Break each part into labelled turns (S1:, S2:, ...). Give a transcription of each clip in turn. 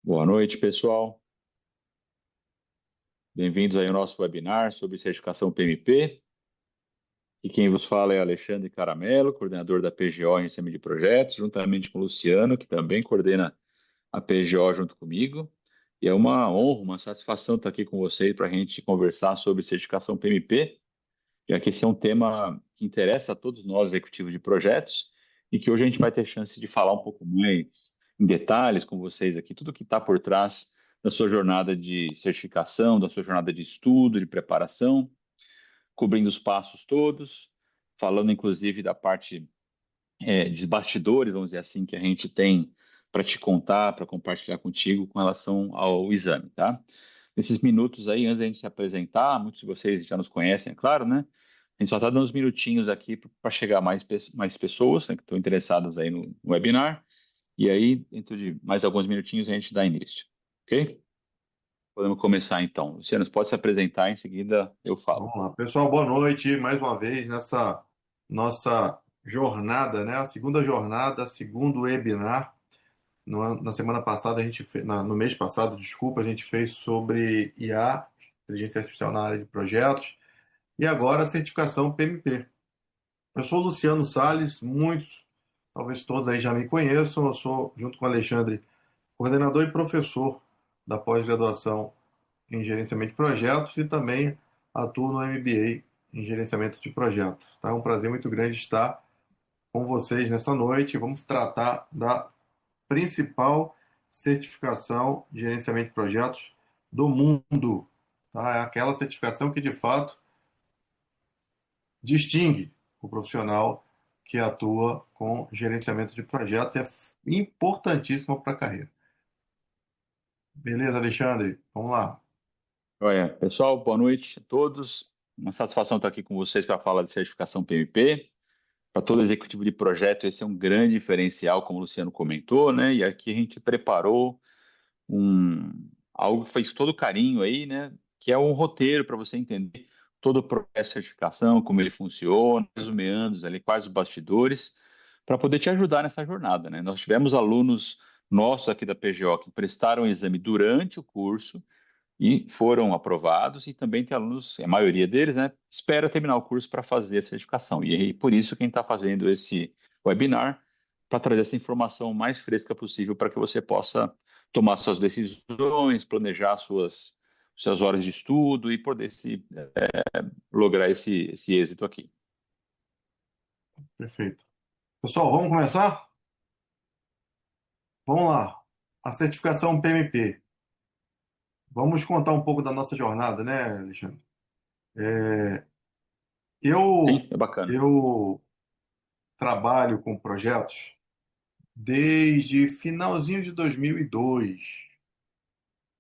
S1: Boa noite, pessoal. Bem-vindos aí ao nosso webinar sobre certificação PMP. E quem vos fala é Alexandre Caramelo, coordenador da PGO em Gerenciamento de Projetos, juntamente com o Luciano, que também coordena a PGO junto comigo. E é uma honra, uma satisfação estar aqui com vocês para a gente conversar sobre certificação PMP, já que esse é um tema que interessa a todos nós, executivos de projetos, e que hoje a gente vai ter chance de falar um pouco mais em detalhes com vocês aqui, tudo que está por trás da sua jornada de certificação, da sua jornada de estudo, de preparação, cobrindo os passos todos, falando inclusive da parte de bastidores, vamos dizer assim, que a gente tem para te contar, para compartilhar contigo com relação ao exame, tá? Nesses minutos aí, antes da gente se apresentar, muitos de vocês já nos conhecem, é claro, né? A gente só está dando uns minutinhos aqui para chegar mais pessoas, né, que estão interessadas aí no webinar. E aí, dentro de mais alguns minutinhos, a gente dá início. Ok? Podemos começar então. Luciano, você pode se apresentar, em seguida eu falo.
S2: Vamos lá, pessoal, boa noite mais uma vez nessa nossa jornada, né? A segunda jornada, segundo webinar. Na semana passada, a gente fez, no mês passado, desculpa, a gente fez sobre IA, inteligência artificial na área de projetos, e agora a certificação PMP. Eu sou o Luciano Salles, muitos, talvez todos aí já me conheçam, eu sou, junto com o Alexandre, coordenador e professor da pós-graduação em gerenciamento de projetos e também atuo no MBA em gerenciamento de projetos. Tá? É um prazer muito grande estar com vocês nessa noite. Vamos tratar da principal certificação de gerenciamento de projetos do mundo. Tá? É aquela certificação que de fato distingue o profissional que atua com gerenciamento de projetos. É importantíssima para a carreira. Beleza, Alexandre? Vamos lá.
S1: Olha, pessoal, boa noite a todos. Uma satisfação estar aqui com vocês para falar de certificação PMP. Para todo executivo de projeto, esse é um grande diferencial, como o Luciano comentou, né? E aqui a gente preparou algo que fez todo carinho aí, né? Que é um roteiro para você entender todo o processo de certificação, como ele funciona, quais os meandros ali, quais os bastidores, para poder te ajudar nessa jornada, né? Nós tivemos alunos nossos aqui da PGO que prestaram o exame durante o curso e foram aprovados, e também tem alunos, a maioria deles, né, espera terminar o curso para fazer a certificação. E aí, por isso, quem está fazendo esse webinar, para trazer essa informação mais fresca possível para que você possa tomar suas decisões, planejar suas horas de estudo e poder lograr esse êxito aqui.
S2: Perfeito. Pessoal, vamos começar? Vamos lá. A certificação PMP. Vamos contar um pouco da nossa jornada, né, Alexandre? Eu,
S1: Sim, é bacana.
S2: eu trabalho com projetos desde finalzinho de 2002.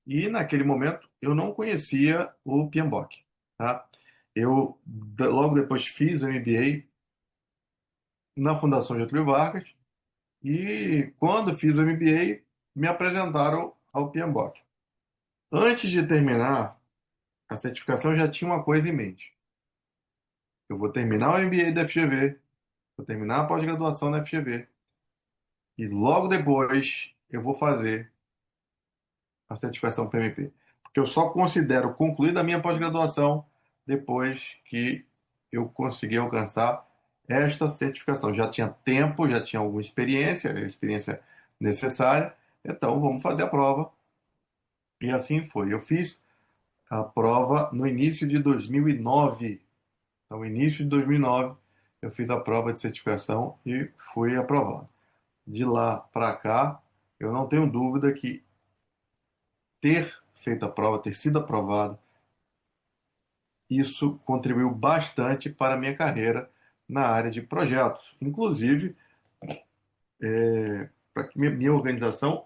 S2: E naquele momento eu não conhecia o PMBOK, tá? Logo depois fiz o MBA na Fundação Getúlio Vargas e quando fiz o MBA me apresentaram ao PMBOK. Antes de terminar a certificação eu já tinha uma coisa em mente. Eu vou terminar o MBA da FGV, vou terminar a pós-graduação na FGV e logo depois eu vou fazer a certificação PMP. Porque eu só considero concluída a minha pós-graduação depois que eu conseguir alcançar esta certificação. Já tinha tempo, já tinha alguma experiência, a experiência necessária, então vamos fazer a prova. E assim foi. Eu fiz a prova no início de 2009. Então, no início de 2009, eu fiz a prova de certificação e fui aprovado. De lá para cá, eu não tenho dúvida que ter feito a prova, ter sido aprovado, isso contribuiu bastante para a minha carreira na área de projetos. Inclusive, para que minha organização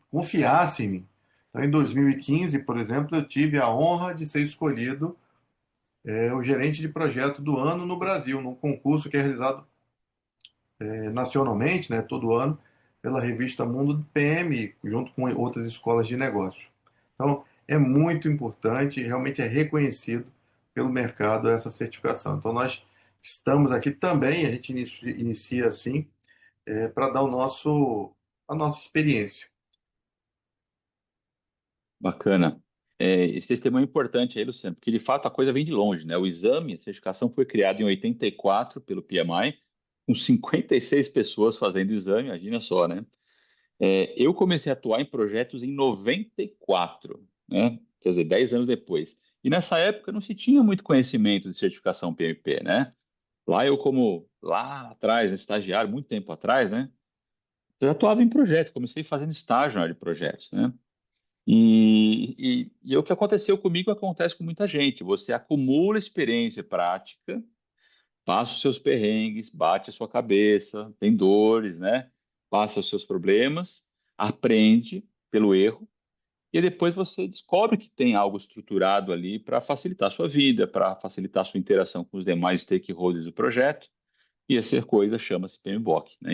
S2: confiasse em mim. Então, em 2015, por exemplo, eu tive a honra de ser escolhido o gerente de projeto do ano no Brasil, num concurso que é realizado nacionalmente, né, todo ano, pela revista Mundo do PM, junto com outras escolas de negócio. Então, é muito importante, realmente é reconhecido pelo mercado essa certificação. Então, nós estamos aqui também, a gente inicia assim, para dar a nossa experiência.
S1: Bacana. Esse testemunho é importante aí, Luciano, porque de fato a coisa vem de longe, né? O exame, a certificação foi criada em 84 pelo PMI, com 56 pessoas fazendo o exame, imagina só, né? Eu comecei a atuar em projetos em 94, né? Quer dizer, 10 anos depois. E nessa época não se tinha muito conhecimento de certificação PMP, né? Lá atrás, estagiário, muito tempo atrás, né? Eu atuava em projeto, comecei fazendo estágio na área de projetos, né? E o que aconteceu comigo acontece com muita gente. Você acumula experiência prática, passa os seus perrengues, bate a sua cabeça, tem dores, né? Passa os seus problemas, aprende pelo erro, e depois você descobre que tem algo estruturado ali para facilitar a sua vida, para facilitar a sua interação com os demais stakeholders do projeto, e essa coisa chama-se PMBOK, né?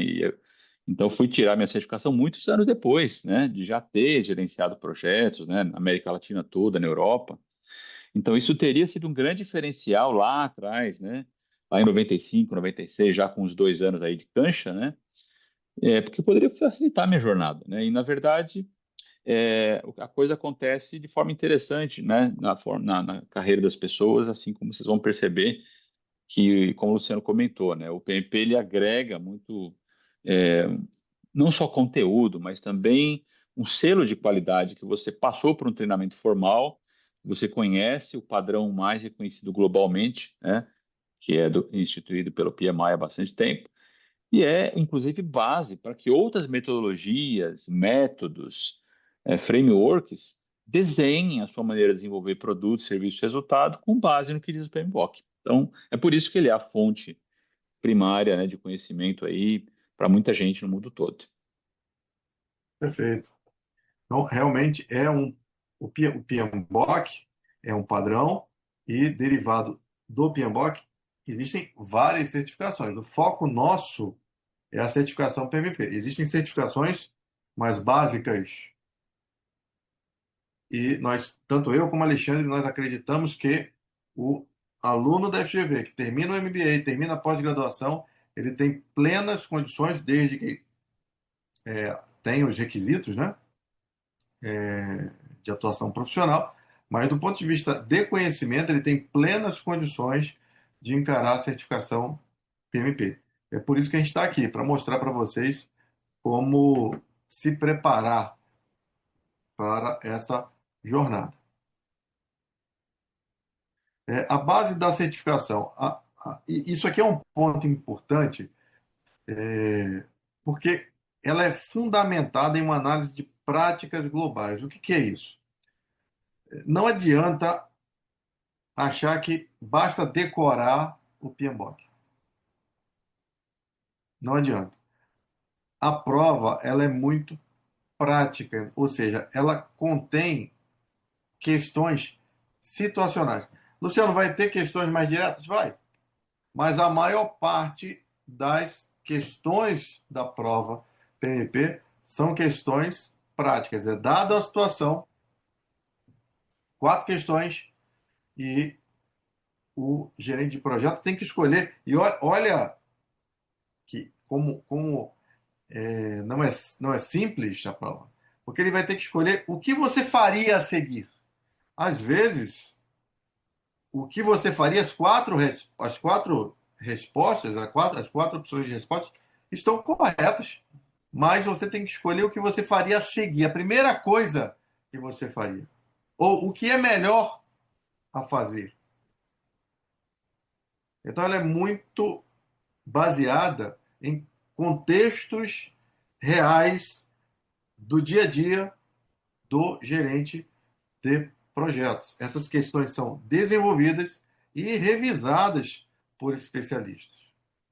S1: Então, fui tirar minha certificação muitos anos depois, né, de já ter gerenciado projetos, né, na América Latina toda, na Europa. Então, isso teria sido um grande diferencial lá atrás, né, lá em 95, 96, já com uns 2 anos aí de cancha, né, porque poderia facilitar a minha jornada, né, e na verdade a coisa acontece de forma interessante, né, na carreira das pessoas, assim como vocês vão perceber que, como o Luciano comentou, né, o PMP ele agrega muito, é, não só conteúdo, mas também um selo de qualidade que você passou por um treinamento formal, você conhece o padrão mais reconhecido globalmente, né, que é instituído pelo PMI há bastante tempo, e é, inclusive, base para que outras metodologias, métodos, frameworks desenhem a sua maneira de desenvolver produto, serviço e resultado com base no que diz o PMBOK. Então, é por isso que ele é a fonte primária, né, de conhecimento aí para muita gente no mundo todo.
S2: Perfeito. Então, realmente o PMBOK é um padrão e derivado do PMBOK existem várias certificações. O foco nosso é a certificação PMP. Existem certificações mais básicas e nós, tanto eu como o Alexandre, nós acreditamos que o aluno da FGV que termina o MBA, termina a pós-graduação, ele tem plenas condições, desde que tenha os requisitos, né, de atuação profissional, mas do ponto de vista de conhecimento, ele tem plenas condições de encarar a certificação PMP. É por isso que a gente está aqui, para mostrar para vocês como se preparar para essa jornada. A base da certificação, e isso aqui é um ponto importante, porque ela é fundamentada em uma análise de práticas globais. O que é isso? Não adianta achar que basta decorar o PMBOK. Não adianta. A prova ela é muito prática, ou seja, ela contém questões situacionais. Luciano, vai ter questões mais diretas? Vai. Mas a maior parte das questões da prova PMP são questões práticas. É dada a situação, quatro questões e o gerente de projeto tem que escolher. E olha que como não é simples a prova, porque ele vai ter que escolher o que você faria a seguir. Às vezes, o que você faria, as quatro respostas, as quatro opções de resposta estão corretas, mas você tem que escolher o que você faria a seguir, a primeira coisa que você faria, ou o que é melhor a fazer. Então, ela é muito baseada em contextos reais do dia a dia do gerente de projetos. Essas questões são desenvolvidas e revisadas por especialistas,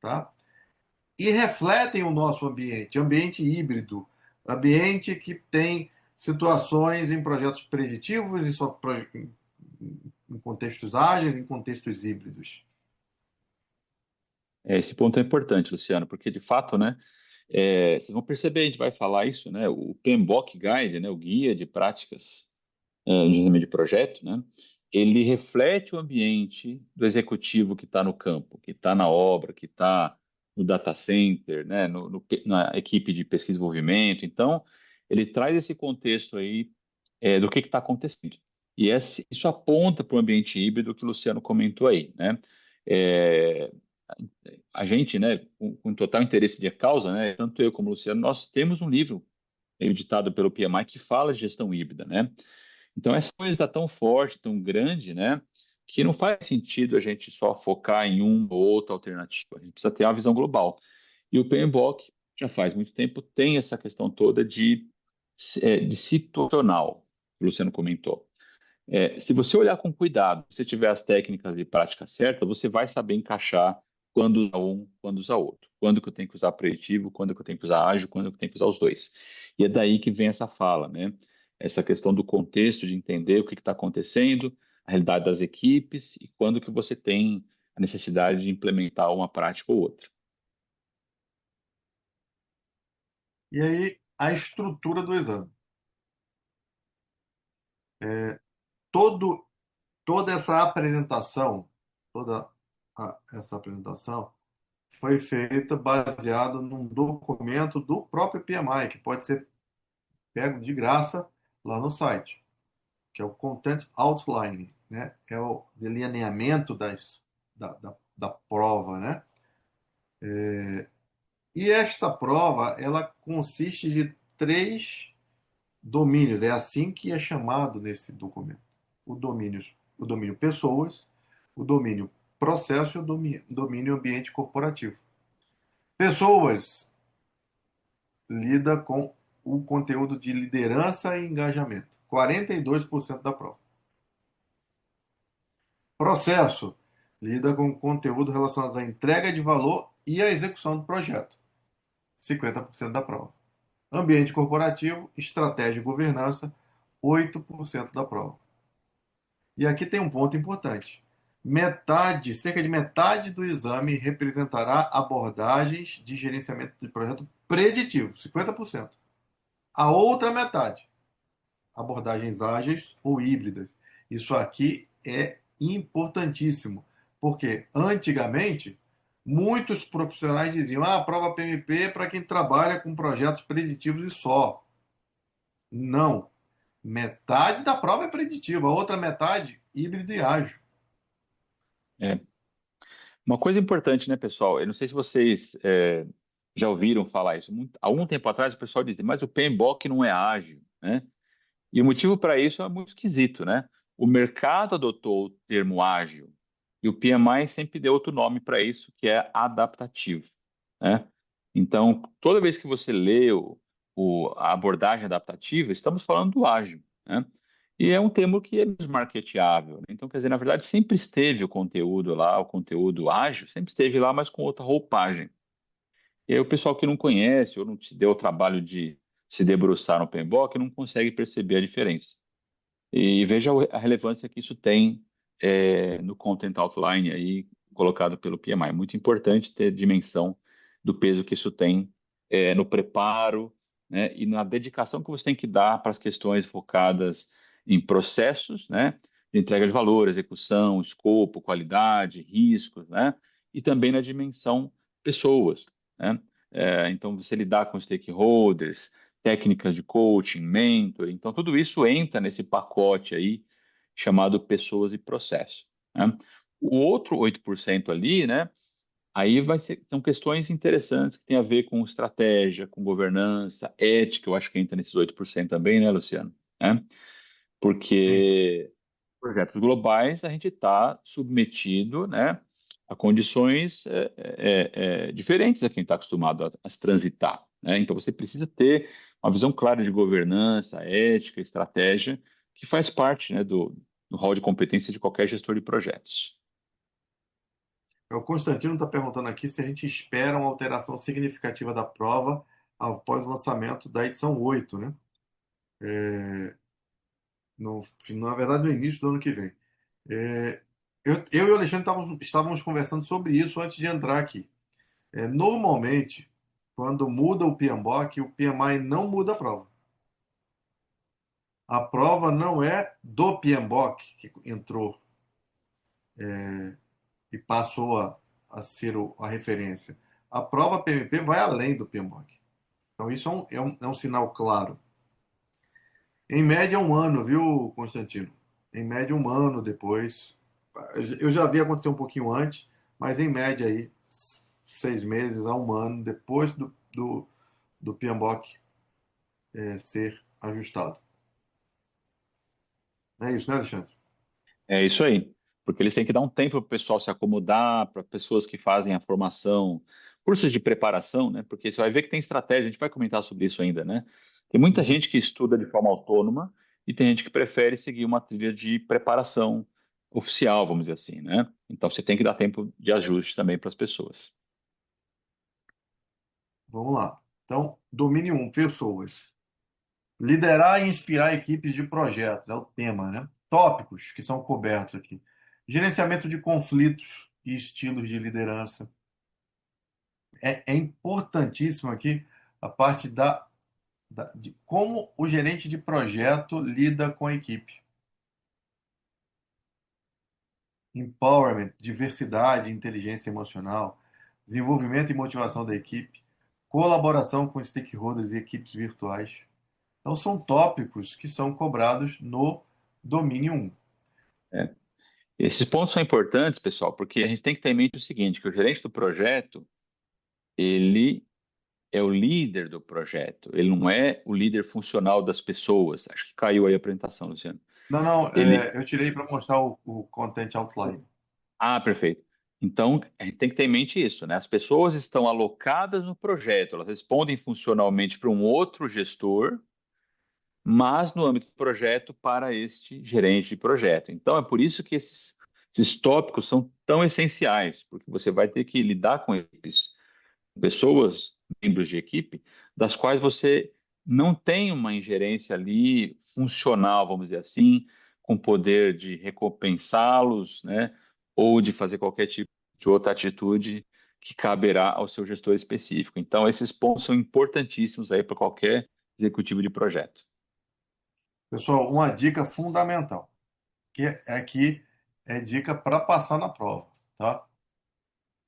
S2: tá? E refletem o nosso ambiente híbrido, ambiente que tem situações em projetos preditivos, em contextos ágeis, em contextos híbridos.
S1: Esse ponto é importante, Luciano, porque de fato, né, vocês vão perceber, a gente vai falar isso, né, o PMBOK Guide, né, o Guia de Práticas de Desenvolvimento de Projeto, né, ele reflete o ambiente do executivo que está no campo, que está na obra, que está no data center, né, na equipe de pesquisa e desenvolvimento. Então, ele traz esse contexto aí do que está acontecendo. E isso aponta para o ambiente híbrido que o Luciano comentou aí, né? É, a gente, né, com total interesse de causa, né, tanto eu como o Luciano, nós temos um livro editado pelo PMI que fala de gestão híbrida, né? Então essa coisa está tão forte, tão grande, né, que não faz sentido a gente só focar em uma ou outra alternativa. A gente precisa ter uma visão global. E o PMBOK já faz muito tempo tem essa questão toda de situacional, que o Luciano comentou. Se você olhar com cuidado, se você tiver as técnicas e práticas certas, você vai saber encaixar quando usar um, quando usar outro. Quando que eu tenho que usar preditivo, quando que eu tenho que usar ágil, quando que eu tenho que usar os dois. E é daí que vem essa fala, né? Essa questão do contexto, de entender o que está acontecendo, a realidade das equipes e quando que você tem a necessidade de implementar uma prática ou outra.
S2: E aí, a estrutura do exame. Todo, toda essa apresentação, toda essa apresentação foi feita baseada num documento do próprio PMI, que pode ser pego de graça lá no site, que é o Content Outline, né? É o delineamento da prova, né? E esta prova, ela consiste de três domínios, é assim que é chamado nesse documento. O domínio pessoas, o domínio processo e o domínio ambiente corporativo. Pessoas lida com o conteúdo de liderança e engajamento, 42% da prova. Processo lida com conteúdo relacionado à entrega de valor e à execução do projeto, 50% da prova. Ambiente corporativo, estratégia e governança, 8% da prova. E aqui tem um ponto importante. Cerca de metade do exame representará abordagens de gerenciamento de projeto preditivo, 50%. A outra metade, abordagens ágeis ou híbridas. Isso aqui é importantíssimo, porque antigamente muitos profissionais diziam: a prova PMP é para quem trabalha com projetos preditivos e só. Não. Metade da prova é preditiva, a outra metade híbrido e ágil.
S1: É. Uma coisa importante, né, pessoal? Eu não sei se vocês já ouviram falar isso. Há algum tempo atrás o pessoal dizia, mas o PMBOK não é ágil, né? E o motivo para isso é muito esquisito, né? O mercado adotou o termo ágil e o PMI sempre deu outro nome para isso, que é adaptativo, né? Então, toda vez que você lê a abordagem adaptativa, estamos falando do ágil, né? E é um termo que é marketeável, né? Então, quer dizer, na verdade, sempre esteve o conteúdo lá, o conteúdo ágil, sempre esteve lá, mas com outra roupagem. E aí o pessoal que não conhece ou não se deu o trabalho de se debruçar no PMBOK não consegue perceber a diferença. E veja a relevância que isso tem no Content Outline aí colocado pelo PMI. Muito importante ter dimensão do peso que isso tem no preparo, né, e na dedicação que você tem que dar para as questões focadas em processos, né, de entrega de valor, execução, escopo, qualidade, riscos, né, e também na dimensão pessoas, né. Então, você lidar com stakeholders, técnicas de coaching, mentoring. Então, tudo isso entra nesse pacote aí chamado pessoas e processo, né? O outro 8% ali, né? Aí são questões interessantes que têm a ver com estratégia, com governança, ética, eu acho que entra nesses 8% também, né, Luciano? Né?
S2: Sim.
S1: Porque projetos globais a gente está submetido, né, a condições diferentes a quem está acostumado a se transitar, né? Então você precisa ter uma visão clara de governança, ética, estratégia, que faz parte, né, do rol de competência de qualquer gestor de projetos.
S2: O Constantino está perguntando aqui se a gente espera uma alteração significativa da prova após o lançamento da edição 8, né? Na verdade, no início do ano que vem. É, eu e o Alexandre estávamos conversando sobre isso antes de entrar aqui. Normalmente, quando muda o PMBOK, o PMI não muda a prova. A prova não é do PMBOK que entrou e passou a ser a referência. A prova PMP vai além do PMBOK. Então, isso é um sinal claro. Em média, um ano, viu, Constantino? Em média, um ano depois. Eu já vi acontecer um pouquinho antes, mas em média aí, 6 meses a um ano depois do PMBOK ser ajustado. É isso, né, Alexandre?
S1: É isso aí, porque eles têm que dar um tempo para o pessoal se acomodar, para pessoas que fazem a formação, cursos de preparação, né? Porque você vai ver que tem estratégia, a gente vai comentar sobre isso ainda, né? Tem muita
S2: Uhum.
S1: gente que estuda de forma autônoma e tem gente que prefere seguir uma trilha de preparação oficial, vamos dizer assim, né? Então você tem que dar tempo de ajuste também para as pessoas.
S2: Vamos lá. Então, domínio um, pessoas. Liderar e inspirar equipes de projetos, é o tema, né? Tópicos que são cobertos aqui. Gerenciamento de conflitos e estilos de liderança. É importantíssimo aqui a parte de como o gerente de projeto lida com a equipe. Empowerment, diversidade, inteligência emocional, desenvolvimento e motivação da equipe, colaboração com stakeholders e equipes virtuais. Então, são tópicos que são cobrados no domínio um.
S1: É. Esses pontos são importantes, pessoal, porque a gente tem que ter em mente o seguinte, que o gerente do projeto, ele é o líder do projeto, ele não é o líder funcional das pessoas. Acho que caiu aí a apresentação, Luciano.
S2: Não, não,
S1: Ele,
S2: eu tirei para mostrar o Content Outline.
S1: perfeito. Então, a gente tem que ter em mente isso, né? As pessoas estão alocadas no projeto, elas respondem funcionalmente para um outro gestor, mas no âmbito do projeto para este gerente de projeto. Então, é por isso que esses tópicos são tão essenciais, porque você vai ter que lidar com eles pessoas, membros de equipe, das quais você não tem uma ingerência ali funcional, vamos dizer assim, com poder de recompensá-los, né, ou de fazer qualquer tipo de outra atitude que caberá ao seu gestor específico. Então, esses pontos são importantíssimos aí para qualquer executivo de projeto.
S2: Pessoal, uma dica fundamental, que é dica para passar na prova, tá?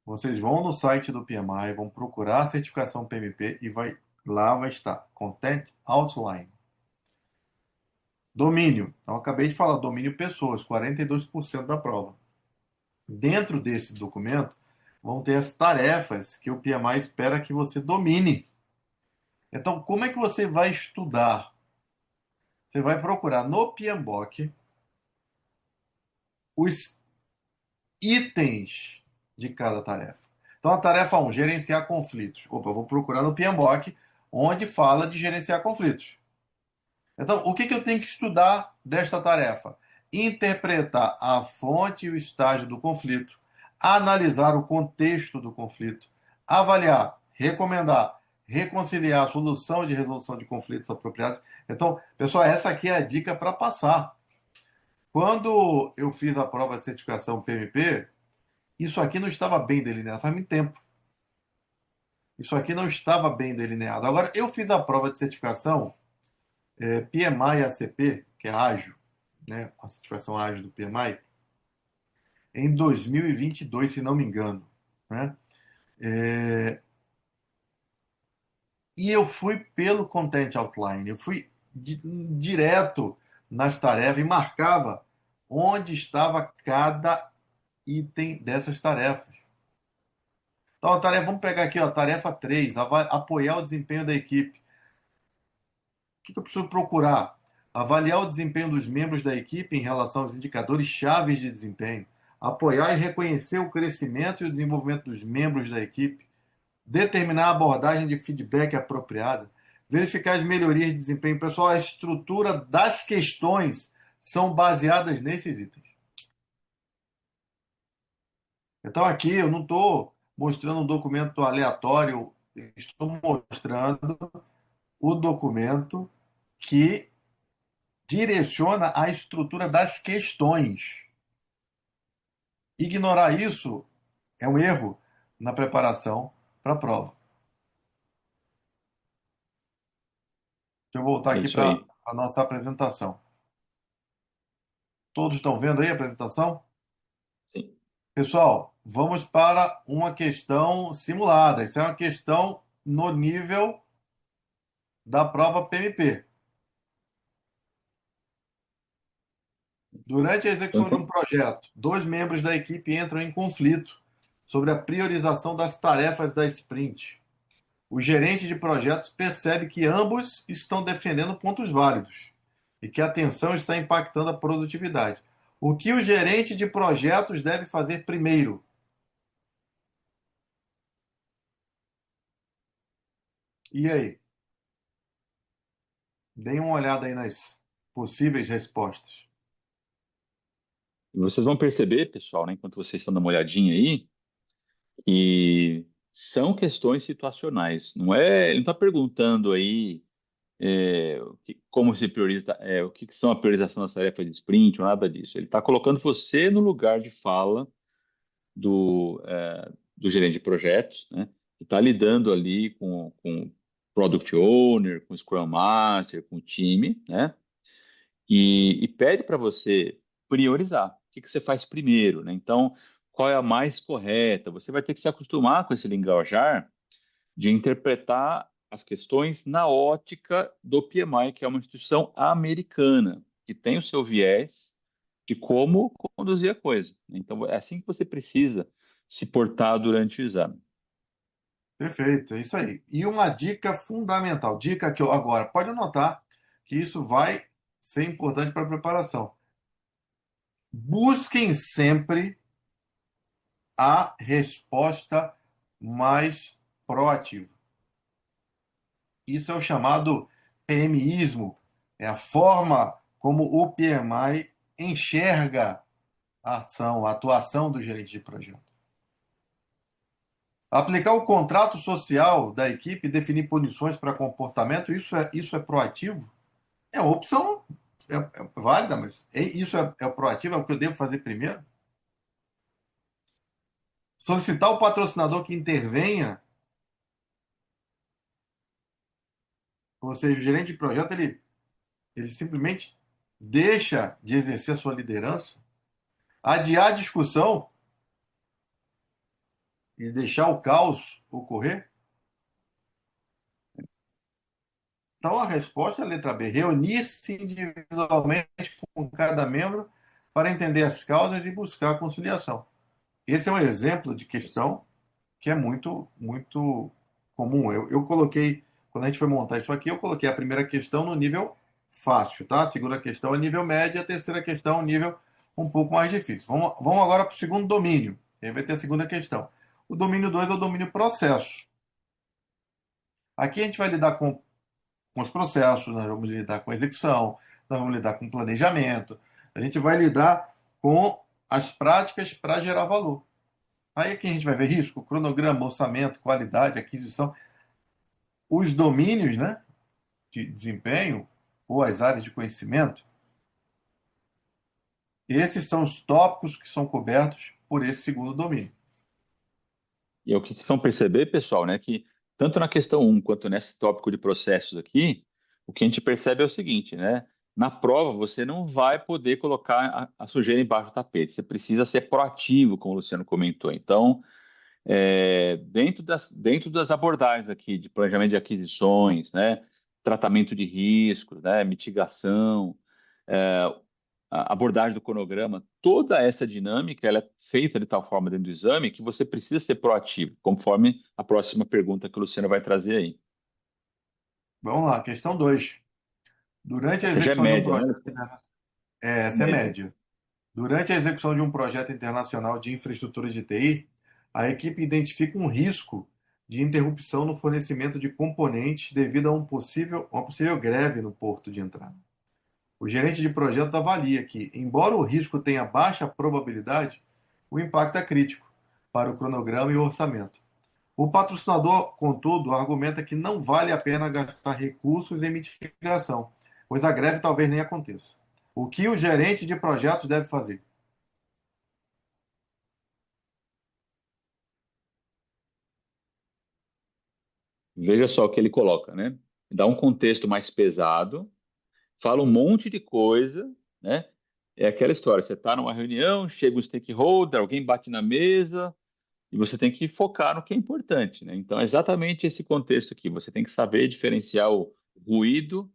S2: Vocês vão no site do PMI, vão procurar a certificação PMP e lá vai estar Content Outline. Domínio. Então, eu acabei de falar, domínio pessoas, 42% da prova. Dentro desse documento, vão ter as tarefas que o PMI espera que você domine. Então, como é que você vai estudar? Você vai procurar no PMBOK os itens de cada tarefa. Então, a tarefa um, gerenciar conflitos. Opa, eu vou procurar no PMBOK, onde fala de gerenciar conflitos. Então, o que eu tenho que estudar desta tarefa? Interpretar a fonte e o estágio do conflito, analisar o contexto do conflito, avaliar, recomendar, reconciliar a solução de resolução de conflitos apropriados. Então, pessoal, essa aqui é a dica para passar. Quando eu fiz a prova de certificação PMP, isso aqui não estava bem delineado, faz muito tempo. Isso aqui não estava bem delineado. Agora, eu fiz a prova de certificação PMI ACP, que é ágil, né? A certificação ágil do PMI, em 2022, se não me engano, né? É, e eu fui pelo Content Outline, eu fui direto nas tarefas e marcava onde estava cada item dessas tarefas. Então, a tarefa, vamos pegar aqui, ó, tarefa 3, apoiar o desempenho da equipe. O que eu preciso procurar? Avaliar o desempenho dos membros da equipe em relação aos indicadores chaves de desempenho. Apoiar e reconhecer o crescimento e o desenvolvimento dos membros da equipe. Determinar a abordagem de feedback apropriada. Verificar as melhorias de desempenho. Pessoal, a estrutura das questões são baseadas nesses itens. Então, aqui eu não estou mostrando um documento aleatório, estou mostrando o documento que direciona a estrutura das questões. Ignorar isso é um erro na preparação para a prova. Deixa eu voltar
S1: É
S2: aqui
S1: isso
S2: para
S1: aí.
S2: a nossa apresentação. Todos estão vendo aí a apresentação?
S1: Sim.
S2: Pessoal, vamos para uma questão simulada. Isso é uma questão no nível da prova PMP. Durante a
S1: Então,
S2: execução de um projeto, dois membros da equipe entram em conflito sobre a priorização das tarefas da sprint. O gerente de projetos percebe que ambos estão defendendo pontos válidos e que a tensão está impactando a produtividade. O que o gerente de projetos deve fazer primeiro? E aí? Deem uma olhada aí nas possíveis respostas.
S1: vocês vão perceber, pessoal, né, enquanto vocês estão dando uma olhadinha aí, que são questões situacionais. Não é, ele não está perguntando aí como se prioriza, o que são a priorização das tarefas de sprint, ou nada disso. Ele está colocando você no lugar de fala do gerente de projetos, né? Que está lidando ali com Product Owner, com Scrum Master, com o time, né? E pede para você priorizar. O que você faz primeiro, né? Então, qual é a mais correta? Você vai ter que se acostumar com esse linguajar de interpretar as questões na ótica do PMI, que é uma instituição americana, que tem o seu viés de como conduzir a coisa. Então, é assim que você precisa se portar durante o exame.
S2: Perfeito, é isso aí. E uma dica fundamental, dica que eu agora, pode anotar que isso vai ser importante para a preparação. Busquem sempre a resposta mais proativa. Isso é o chamado PMismo, é a forma como o PMI enxerga a ação, a atuação do gerente de projeto. Aplicar o contrato social da equipe e definir punições para comportamento, isso é proativo? É uma opção válida, mas isso é proativo, é o que eu devo fazer primeiro? Solicitar o patrocinador que intervenha, ou seja, o gerente de projeto, ele simplesmente deixa de exercer a sua liderança, adiar a discussão e deixar o caos ocorrer? Então a resposta é a letra B: reunir-se individualmente com cada membro para entender as causas e buscar a conciliação. Esse é um exemplo de questão que é muito, muito comum. Eu coloquei, quando a gente foi montar isso aqui, eu coloquei a primeira questão no nível fácil, tá? A segunda questão é nível médio, a terceira questão é nível um pouco mais difícil. Vamos agora para o segundo domínio. Aí vai ter a segunda questão. O domínio 2 é o domínio processo. Aqui a gente vai lidar com os processos, nós vamos lidar com a execução, nós vamos lidar com o planejamento, a gente vai lidar com as práticas para gerar valor. Aí aqui a gente vai ver risco, cronograma, orçamento, qualidade, aquisição, os domínios, né, de desempenho ou as áreas de conhecimento. Esses são os tópicos que são cobertos por esse segundo domínio.
S1: E é o que vocês vão perceber, pessoal, né, que tanto na questão um quanto nesse tópico de processos aqui, o que a gente percebe é o seguinte, né? Na prova, você não vai poder colocar a sujeira embaixo do tapete. Você precisa ser proativo, como o Luciano comentou. Então, dentro das abordagens aqui de planejamento de aquisições, né, tratamento de riscos, né, mitigação, é, a abordagem do cronograma, toda essa dinâmica ela é feita de tal forma dentro do exame que você precisa ser proativo, conforme a próxima pergunta que o Luciano vai trazer aí.
S2: Vamos lá, questão 2. Durante a
S1: Essa já é
S2: execução de um
S1: média, né,
S2: projeto,
S1: Luciano?
S2: essa é
S1: Média.
S2: média. Durante a execução de um projeto internacional de infraestrutura de TI, a equipe identifica um risco de interrupção no fornecimento de componentes devido a uma possível greve no porto de entrada. O gerente de projetos avalia que, embora o risco tenha baixa probabilidade, o impacto é crítico para o cronograma e o orçamento. O patrocinador, contudo, argumenta que não vale a pena gastar recursos em mitigação, pois a greve talvez nem aconteça. O que o gerente de projetos deve fazer?
S1: Veja só o que ele coloca, né? Dá um contexto mais pesado, fala um monte de coisa, né? É aquela história, você está numa reunião, chega um stakeholder, alguém bate na mesa, e você tem que focar no que é importante, né? Então, é exatamente esse contexto aqui. Você tem que saber diferenciar o ruído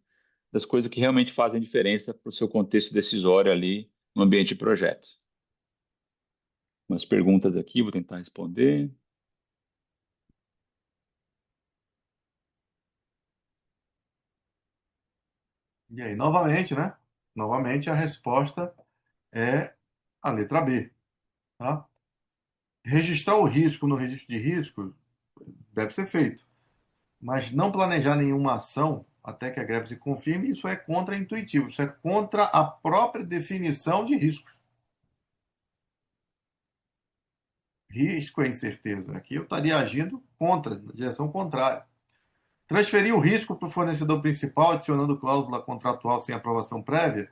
S1: das coisas que realmente fazem diferença para o seu contexto decisório ali no ambiente de projetos. Umas perguntas aqui, vou tentar responder.
S2: E aí, novamente, né? Novamente a resposta é a letra B, tá? Registrar o risco no registro de risco deve ser feito, mas não planejar nenhuma ação até que a greve se confirme, isso é contraintuitivo, isso é contra a própria definição de risco. Risco é incerteza. Aqui eu estaria agindo contra, na direção contrária. Transferir o risco para o fornecedor principal, adicionando cláusula contratual sem aprovação prévia,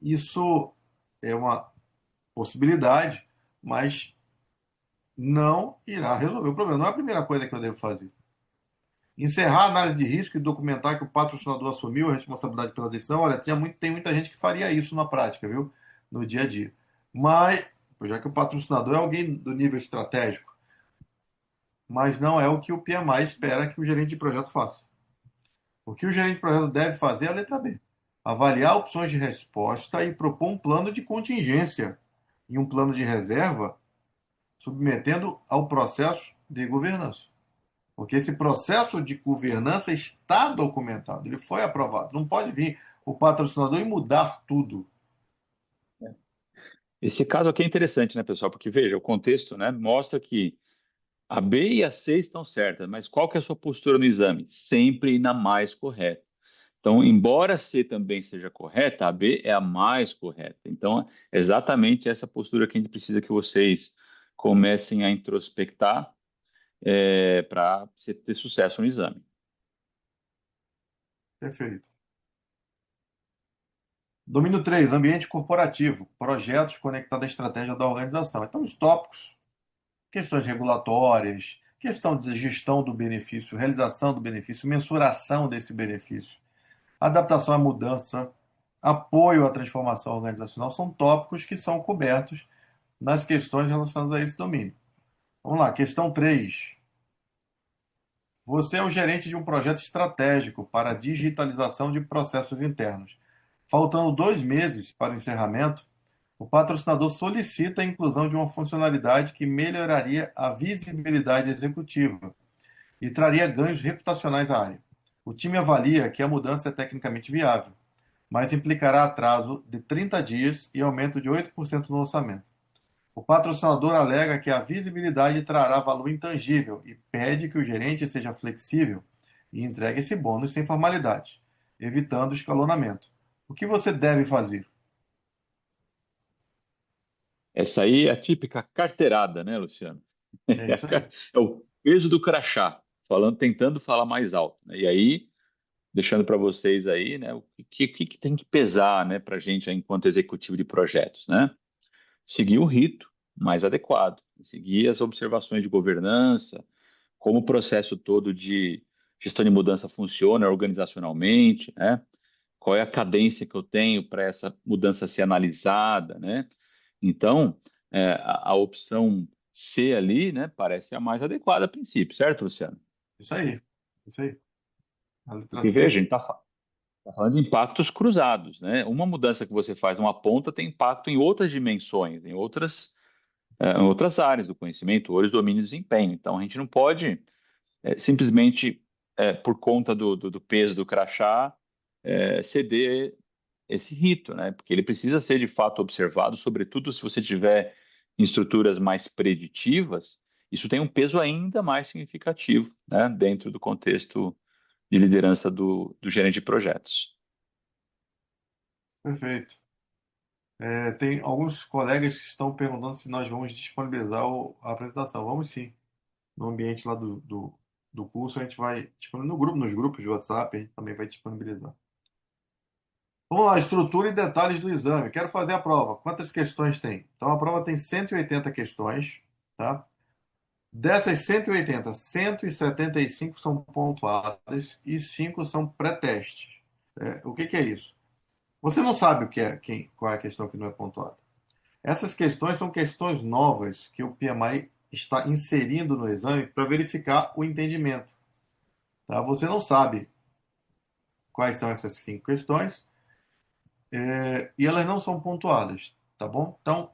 S2: isso é uma possibilidade, mas não irá resolver o problema. Não é a primeira coisa que eu devo fazer. Encerrar a análise de risco e documentar que o patrocinador assumiu a responsabilidade pela decisão. Olha, tem muita gente que faria isso na prática, viu? No dia a dia. Mas, já que o patrocinador é alguém do nível estratégico, mas não é o que o PMI espera que o gerente de projeto faça. O que o gerente de projeto deve fazer é a letra B. Avaliar opções de resposta e propor um plano de contingência e um plano de reserva, submetendo ao processo de governança. Porque esse processo de governança está documentado, ele foi aprovado. Não pode vir o patrocinador e mudar tudo.
S1: Esse caso aqui é interessante, né, pessoal? Porque, veja, o contexto, né, mostra que a B e a C estão certas, mas qual que é a sua postura no exame? Sempre na mais correta. Então, embora a C também seja correta, a B é a mais correta. Então, é exatamente essa postura que a gente precisa que vocês comecem a introspectar para você ter sucesso no exame.
S2: Perfeito. Domínio 3, ambiente corporativo, projetos conectados à estratégia da organização. Então, os tópicos, questões regulatórias, questão de gestão do benefício, realização do benefício, mensuração desse benefício, adaptação à mudança, apoio à transformação organizacional, são tópicos que são cobertos nas questões relacionadas a esse domínio. Vamos lá, questão 3. Você é o gerente de um projeto estratégico para a digitalização de processos internos. Faltando 2 meses para o encerramento, o patrocinador solicita a inclusão de uma funcionalidade que melhoraria a visibilidade executiva e traria ganhos reputacionais à área. O time avalia que a mudança é tecnicamente viável, mas implicará atraso de 30 dias e aumento de 8% no orçamento. O patrocinador alega que a visibilidade trará valor intangível e pede que o gerente seja flexível e entregue esse bônus sem formalidade, evitando o escalonamento. O que você deve fazer?
S1: Essa aí é a típica carteirada, né, Luciano?
S2: É isso aí.
S1: É o peso do crachá, falando, tentando falar mais alto, né? E aí, deixando para vocês aí, né, o que tem que pesar, né, para a gente aí, enquanto executivo de projetos, né? Seguir o rito mais adequado, seguir as observações de governança, como o processo todo de gestão de mudança funciona organizacionalmente, né? Qual é a cadência que eu tenho para essa mudança ser analisada, né? Então, a opção C ali, né, parece a mais adequada a princípio, certo, Luciano?
S2: Isso aí. Isso aí. A letra
S1: Porque veja, a
S2: C.
S1: gente está falando de impactos cruzados, né? Uma mudança que você faz numa ponta tem impacto em outras dimensões, em outras áreas do conhecimento, outros domínios de desempenho. Então, a gente não pode simplesmente, por conta do peso do crachá, ceder esse rito, né? Porque ele precisa ser de fato observado, sobretudo se você tiver em estruturas mais preditivas, isso tem um peso ainda mais significativo, né? Dentro do contexto de liderança do gerente de projetos.
S2: Perfeito. Tem alguns colegas que estão perguntando se nós vamos disponibilizar a apresentação. Vamos sim. No ambiente lá do curso, a gente vai disponibilizar no grupo, nos grupos de WhatsApp, a gente também vai disponibilizar. Vamos lá, estrutura e detalhes do exame. Quero fazer a prova. Quantas questões tem? Então, a prova tem 180 questões, tá? Dessas 180, 175 são pontuadas e 5 são pré-testes. O que que é isso? Você não sabe o que é, qual é a questão que não é pontuada. Essas questões são questões novas que o PMI está inserindo no exame para verificar o entendimento. Tá? Você não sabe quais são essas 5 questões, e elas não são pontuadas, tá bom? Então,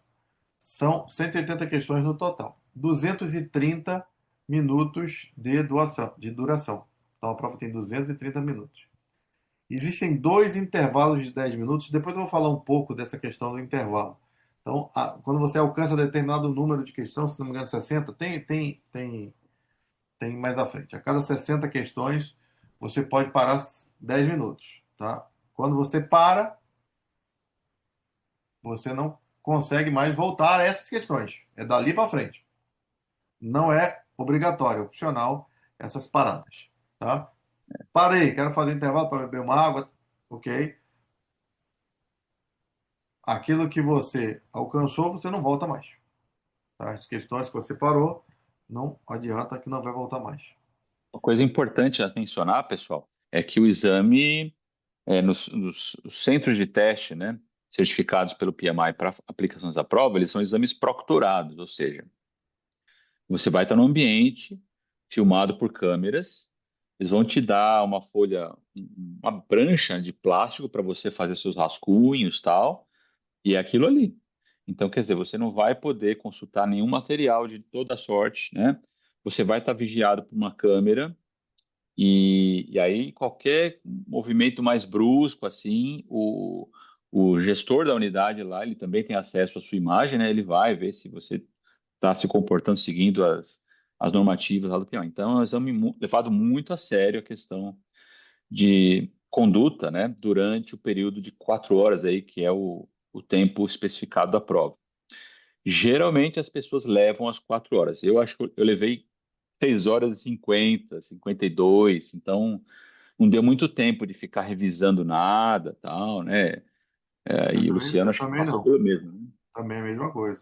S2: são 180 questões no total. 230 minutos de duração. Então, a prova tem 230 minutos. Existem dois intervalos de 10 minutos. Depois eu vou falar um pouco dessa questão do intervalo. Então, quando você alcança determinado número de questões, se não me engano 60, tem mais à frente. A cada 60 questões, você pode parar 10 minutos. Tá? Quando você para, você não consegue mais voltar a essas questões. É dali para frente. Não é obrigatório, é opcional essas paradas. Tá? Parei, quero fazer intervalo para beber uma água. Ok. Aquilo que você alcançou, você não volta mais. Tá? As questões que você parou, não adianta que não vai voltar mais.
S1: Uma coisa importante a mencionar, pessoal, é que o exame, nos centros de teste, né, certificados pelo PMI para aplicações da prova, eles são exames procturados, ou seja, você vai estar no ambiente filmado por câmeras, eles vão te dar uma folha, uma prancha de plástico para você fazer seus rascunhos, tal, e é aquilo ali. Então, quer dizer, você não vai poder consultar nenhum material de toda sorte, né? Você vai estar vigiado por uma câmera e aí qualquer movimento mais brusco, assim, o gestor da unidade lá, ele também tem acesso à sua imagem, né? Ele vai ver se você está se comportando seguindo as normativas lá do peão. Então, é um exame levado muito a sério a questão de conduta, né? Durante o período de 4 horas aí, que é o tempo especificado da prova. Geralmente as pessoas levam as 4 horas. Eu acho que eu levei 6 horas e 50, 52. Então não deu muito tempo de ficar revisando nada, tal, né? E o Luciano
S2: Eu
S1: acho que
S2: também
S1: passou
S2: não.
S1: pelo mesmo, né?
S2: Também é a mesma coisa.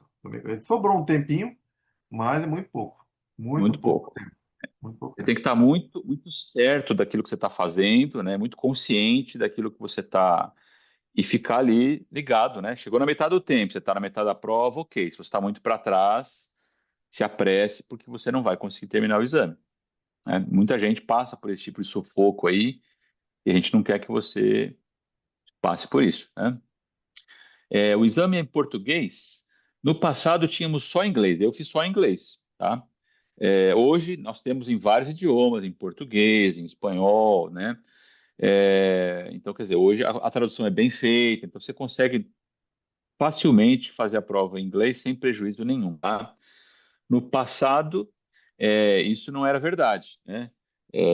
S2: Sobrou um tempinho, mas é muito pouco. Muito
S1: Muito
S2: pouco
S1: pouco.
S2: tempo. Muito pouco
S1: Você tem
S2: tempo.
S1: que estar muito, muito certo daquilo que você está fazendo, né? Muito consciente daquilo que você está e ficar ali ligado, né? Chegou na metade do tempo, você está na metade da prova, ok. Se você está muito para trás, se apresse, porque você não vai conseguir terminar o exame, né? Muita gente passa por esse tipo de sufoco aí e a gente não quer que você passe por isso, né? O exame é em português. No passado tínhamos só inglês, eu fiz só inglês, tá? Hoje nós temos em vários idiomas, em português, em espanhol, né? Então, quer dizer, hoje a tradução é bem feita, então você consegue facilmente fazer a prova em inglês sem prejuízo nenhum, tá? No passado, isso não era verdade, né?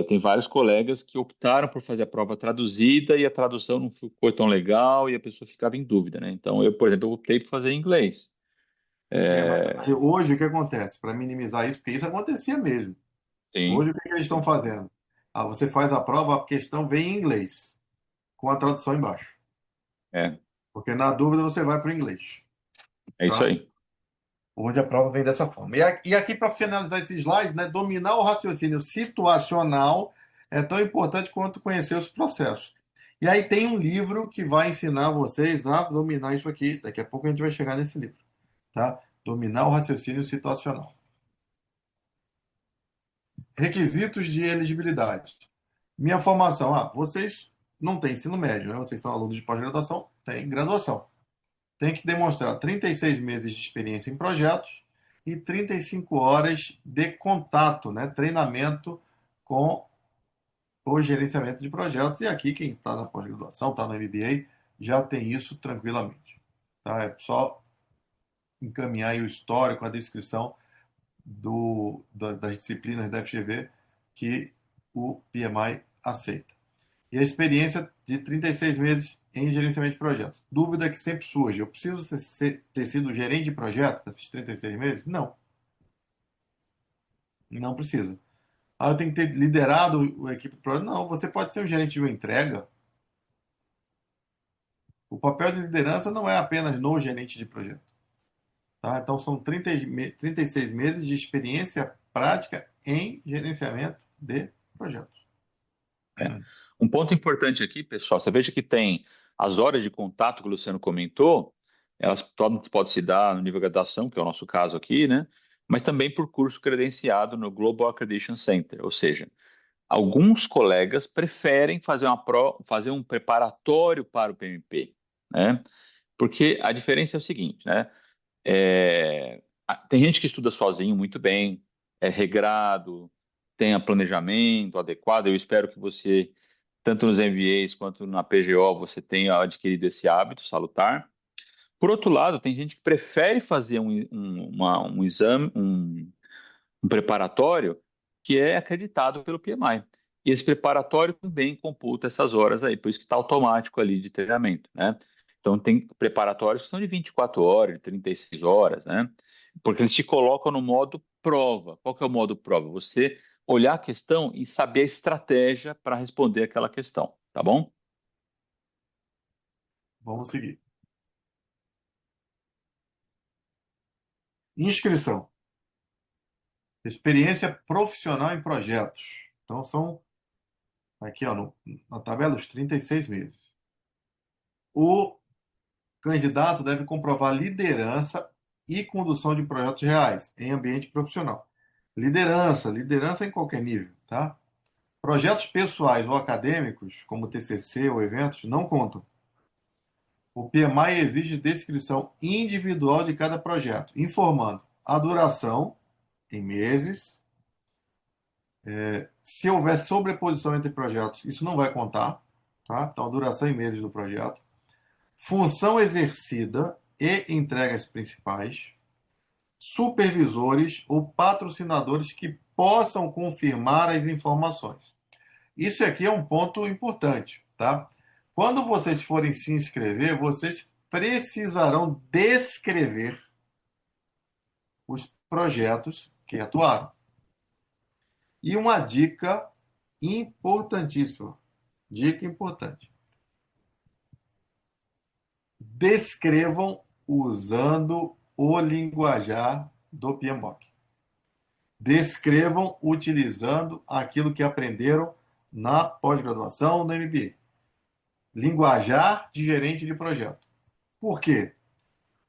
S1: Tem vários colegas que optaram por fazer a prova traduzida e a tradução não ficou tão legal e a pessoa ficava em dúvida, né? Então, eu, por exemplo, eu optei por fazer em inglês.
S2: Mas
S1: É,
S2: aí hoje o que acontece? Para minimizar isso, porque isso acontecia mesmo.
S1: sim,
S2: Hoje o que eles estão fazendo? Você faz a prova, a questão vem em inglês, com a tradução embaixo.
S1: é,
S2: Porque na dúvida você vai para o inglês.
S1: é isso
S2: Tá?
S1: aí.
S2: Onde a prova vem dessa forma. E aqui, para finalizar esse slide, né, dominar o raciocínio situacional é tão importante quanto conhecer os processos. E aí tem um livro que vai ensinar vocês a dominar isso aqui. Daqui a pouco a gente vai chegar nesse livro. Tá? Dominar o raciocínio situacional. Requisitos de elegibilidade. Minha formação. Vocês não têm ensino médio, né? Vocês são alunos de pós-graduação, têm graduação. Tem que demonstrar 36 meses de experiência em projetos e 35 horas de contato, né, treinamento com o gerenciamento de projetos. E aqui, quem está na pós-graduação, está no MBA, já tem isso tranquilamente. Tá? É só encaminhar aí o histórico, a descrição das disciplinas da FGV que o PMI aceita. E a experiência de 36 meses em gerenciamento de projetos. Dúvida que sempre surge: eu preciso ter sido gerente de projeto nesses 36 meses? Não, não precisa. Eu tenho que ter liderado a equipe de projeto? Não, você pode ser um gerente de uma entrega. O papel de liderança não é apenas no gerente de projeto. Tá? Então, são 36 meses de experiência prática em gerenciamento de projetos.
S1: É. Um ponto importante aqui, pessoal, você veja que tem as horas de contato que o Luciano comentou, elas podem se dar no nível de graduação, que é o nosso caso aqui, né? Mas também por curso credenciado no Global Accreditation Center, ou seja, alguns colegas preferem fazer um preparatório para o PMP, né? Porque a diferença é o seguinte, né? Tem gente que estuda sozinho muito bem, é regrado, tenha planejamento adequado. Eu espero que você, tanto nos MBAs quanto na PGO, você tenha adquirido esse hábito salutar. Por outro lado, tem gente que prefere fazer um exame, um preparatório que é acreditado pelo PMI. E esse preparatório também computa essas horas aí, por isso que está automático ali de treinamento, né? Então, tem preparatórios que são de 24 horas, de 36 horas, né? Porque eles te colocam no modo prova. Qual que é o modo prova? Você olhar a questão e saber a estratégia para responder aquela questão, tá bom?
S2: Vamos seguir. Inscrição. Experiência profissional em projetos. Então, são aqui, ó, na tabela, os 36 meses. O candidato deve comprovar liderança e condução de projetos reais em ambiente profissional. Liderança em qualquer nível, tá? Projetos pessoais ou acadêmicos, como TCC ou eventos, não contam. O PMI exige descrição individual de cada projeto, informando a duração em meses. Se houver sobreposição entre projetos, isso não vai contar, tá? Então, a duração em meses do projeto. Função exercida e entregas principais. Supervisores ou patrocinadores que possam confirmar as informações. Isso aqui é um ponto importante, tá? Quando vocês forem se inscrever, vocês precisarão descrever os projetos que atuaram. E uma dica importantíssima, dica importante. Descrevam usando o linguajar do PMBOK. Descrevam utilizando aquilo que aprenderam na pós-graduação, no MBA. Linguajar de gerente de projeto. Por quê?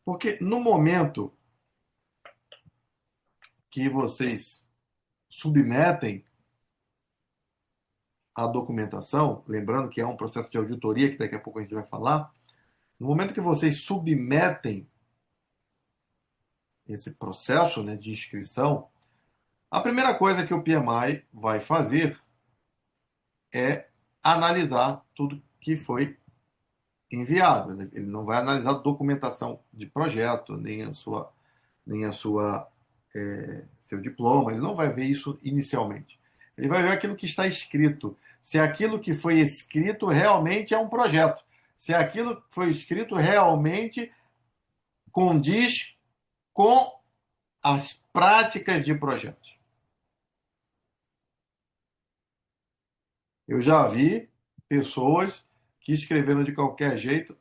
S2: Porque no momento que vocês submetem a documentação, lembrando que é um processo de auditoria, que daqui a pouco a gente vai falar, no momento que vocês submetem esse processo, né, de inscrição, a primeira coisa que o PMI vai fazer é analisar tudo que foi enviado. Ele não vai analisar a documentação de projeto, nem seu diploma, ele não vai ver isso inicialmente. Ele vai ver aquilo que está escrito. Se aquilo que foi escrito realmente é um projeto. Se aquilo que foi escrito realmente condiz com as práticas de projetos. Eu já vi pessoas que escreveram de qualquer jeito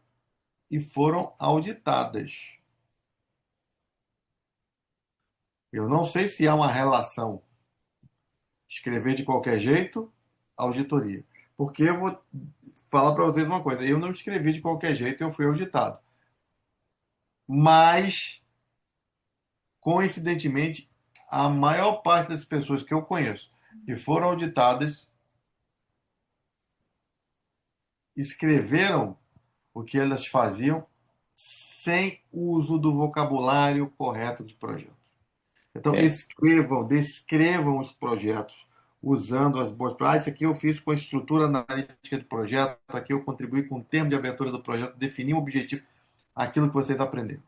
S2: e foram auditadas. Eu não sei se há uma relação escrever de qualquer jeito, auditoria. Porque eu vou falar para vocês uma coisa: eu não escrevi de qualquer jeito, eu fui auditado. Mas, coincidentemente, a maior parte das pessoas que eu conheço que foram auditadas escreveram o que elas faziam sem uso do vocabulário correto de projeto. Então,
S1: É,
S2: descrevam os projetos usando as boas práticas. Isso aqui eu fiz com a estrutura analítica de projeto, aqui eu contribuí com o termo de abertura do projeto, defini um objetivo, aquilo que vocês aprenderam.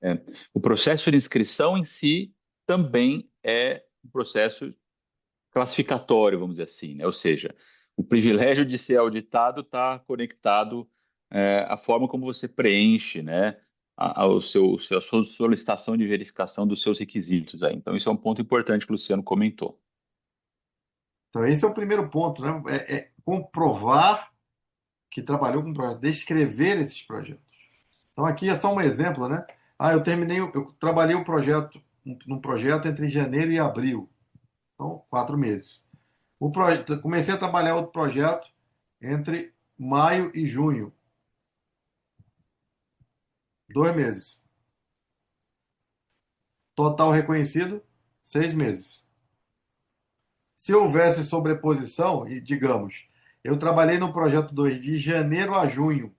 S1: é. O processo de inscrição em si também é um processo classificatório, vamos dizer assim, né? Ou seja, o privilégio de ser auditado está conectado à forma como você preenche, né? A sua solicitação de verificação dos seus requisitos aí. Então, isso é um ponto importante que o Luciano comentou.
S2: Então, esse é o primeiro ponto, né? É comprovar que trabalhou com projetos, descrever esses projetos. Então, aqui é só um exemplo, né? Eu trabalhei num projeto entre janeiro e abril, então 4 meses. Comecei a trabalhar outro projeto entre maio e junho, 2 meses. Total reconhecido, 6 meses. Se houvesse sobreposição, e digamos, eu trabalhei no projeto 2 de janeiro a junho,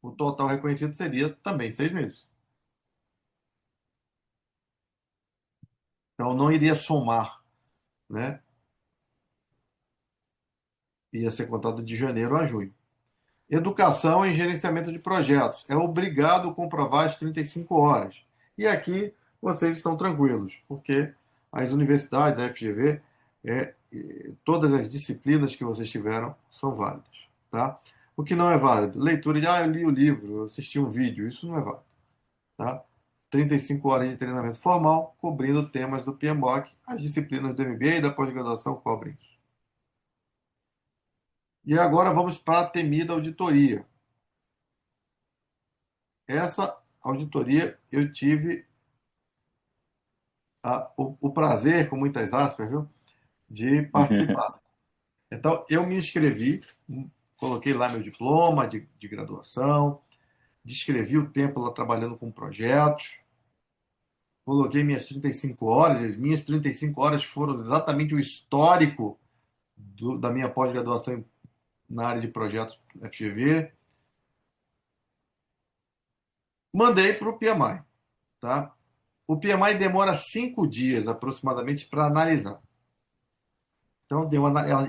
S2: o total reconhecido seria também 6 meses. Então não iria somar, né? Ia ser contado de janeiro a junho. Educação em gerenciamento de projetos. É obrigado a comprovar as 35 horas. E aqui vocês estão tranquilos, porque as universidades, a FGV, todas as disciplinas que vocês tiveram são válidas. Tá? O que não é válido? Leitura de, eu li o livro, eu assisti um vídeo, isso não é válido. Tá? 35 horas de treinamento formal, cobrindo temas do PMBOK, as disciplinas do MBA e da pós-graduação cobrem isso. E agora vamos para a temida auditoria. Essa auditoria eu tive o prazer, com muitas aspas, viu, de participar. Então, eu me inscrevi, coloquei lá meu diploma de graduação, descrevi o tempo lá trabalhando com projetos, coloquei minhas 35 horas, as minhas 35 horas foram exatamente o histórico da minha pós-graduação na área de projetos FGV. Mandei para o PMI. Tá? O PMI demora 5 dias aproximadamente para analisar. Então,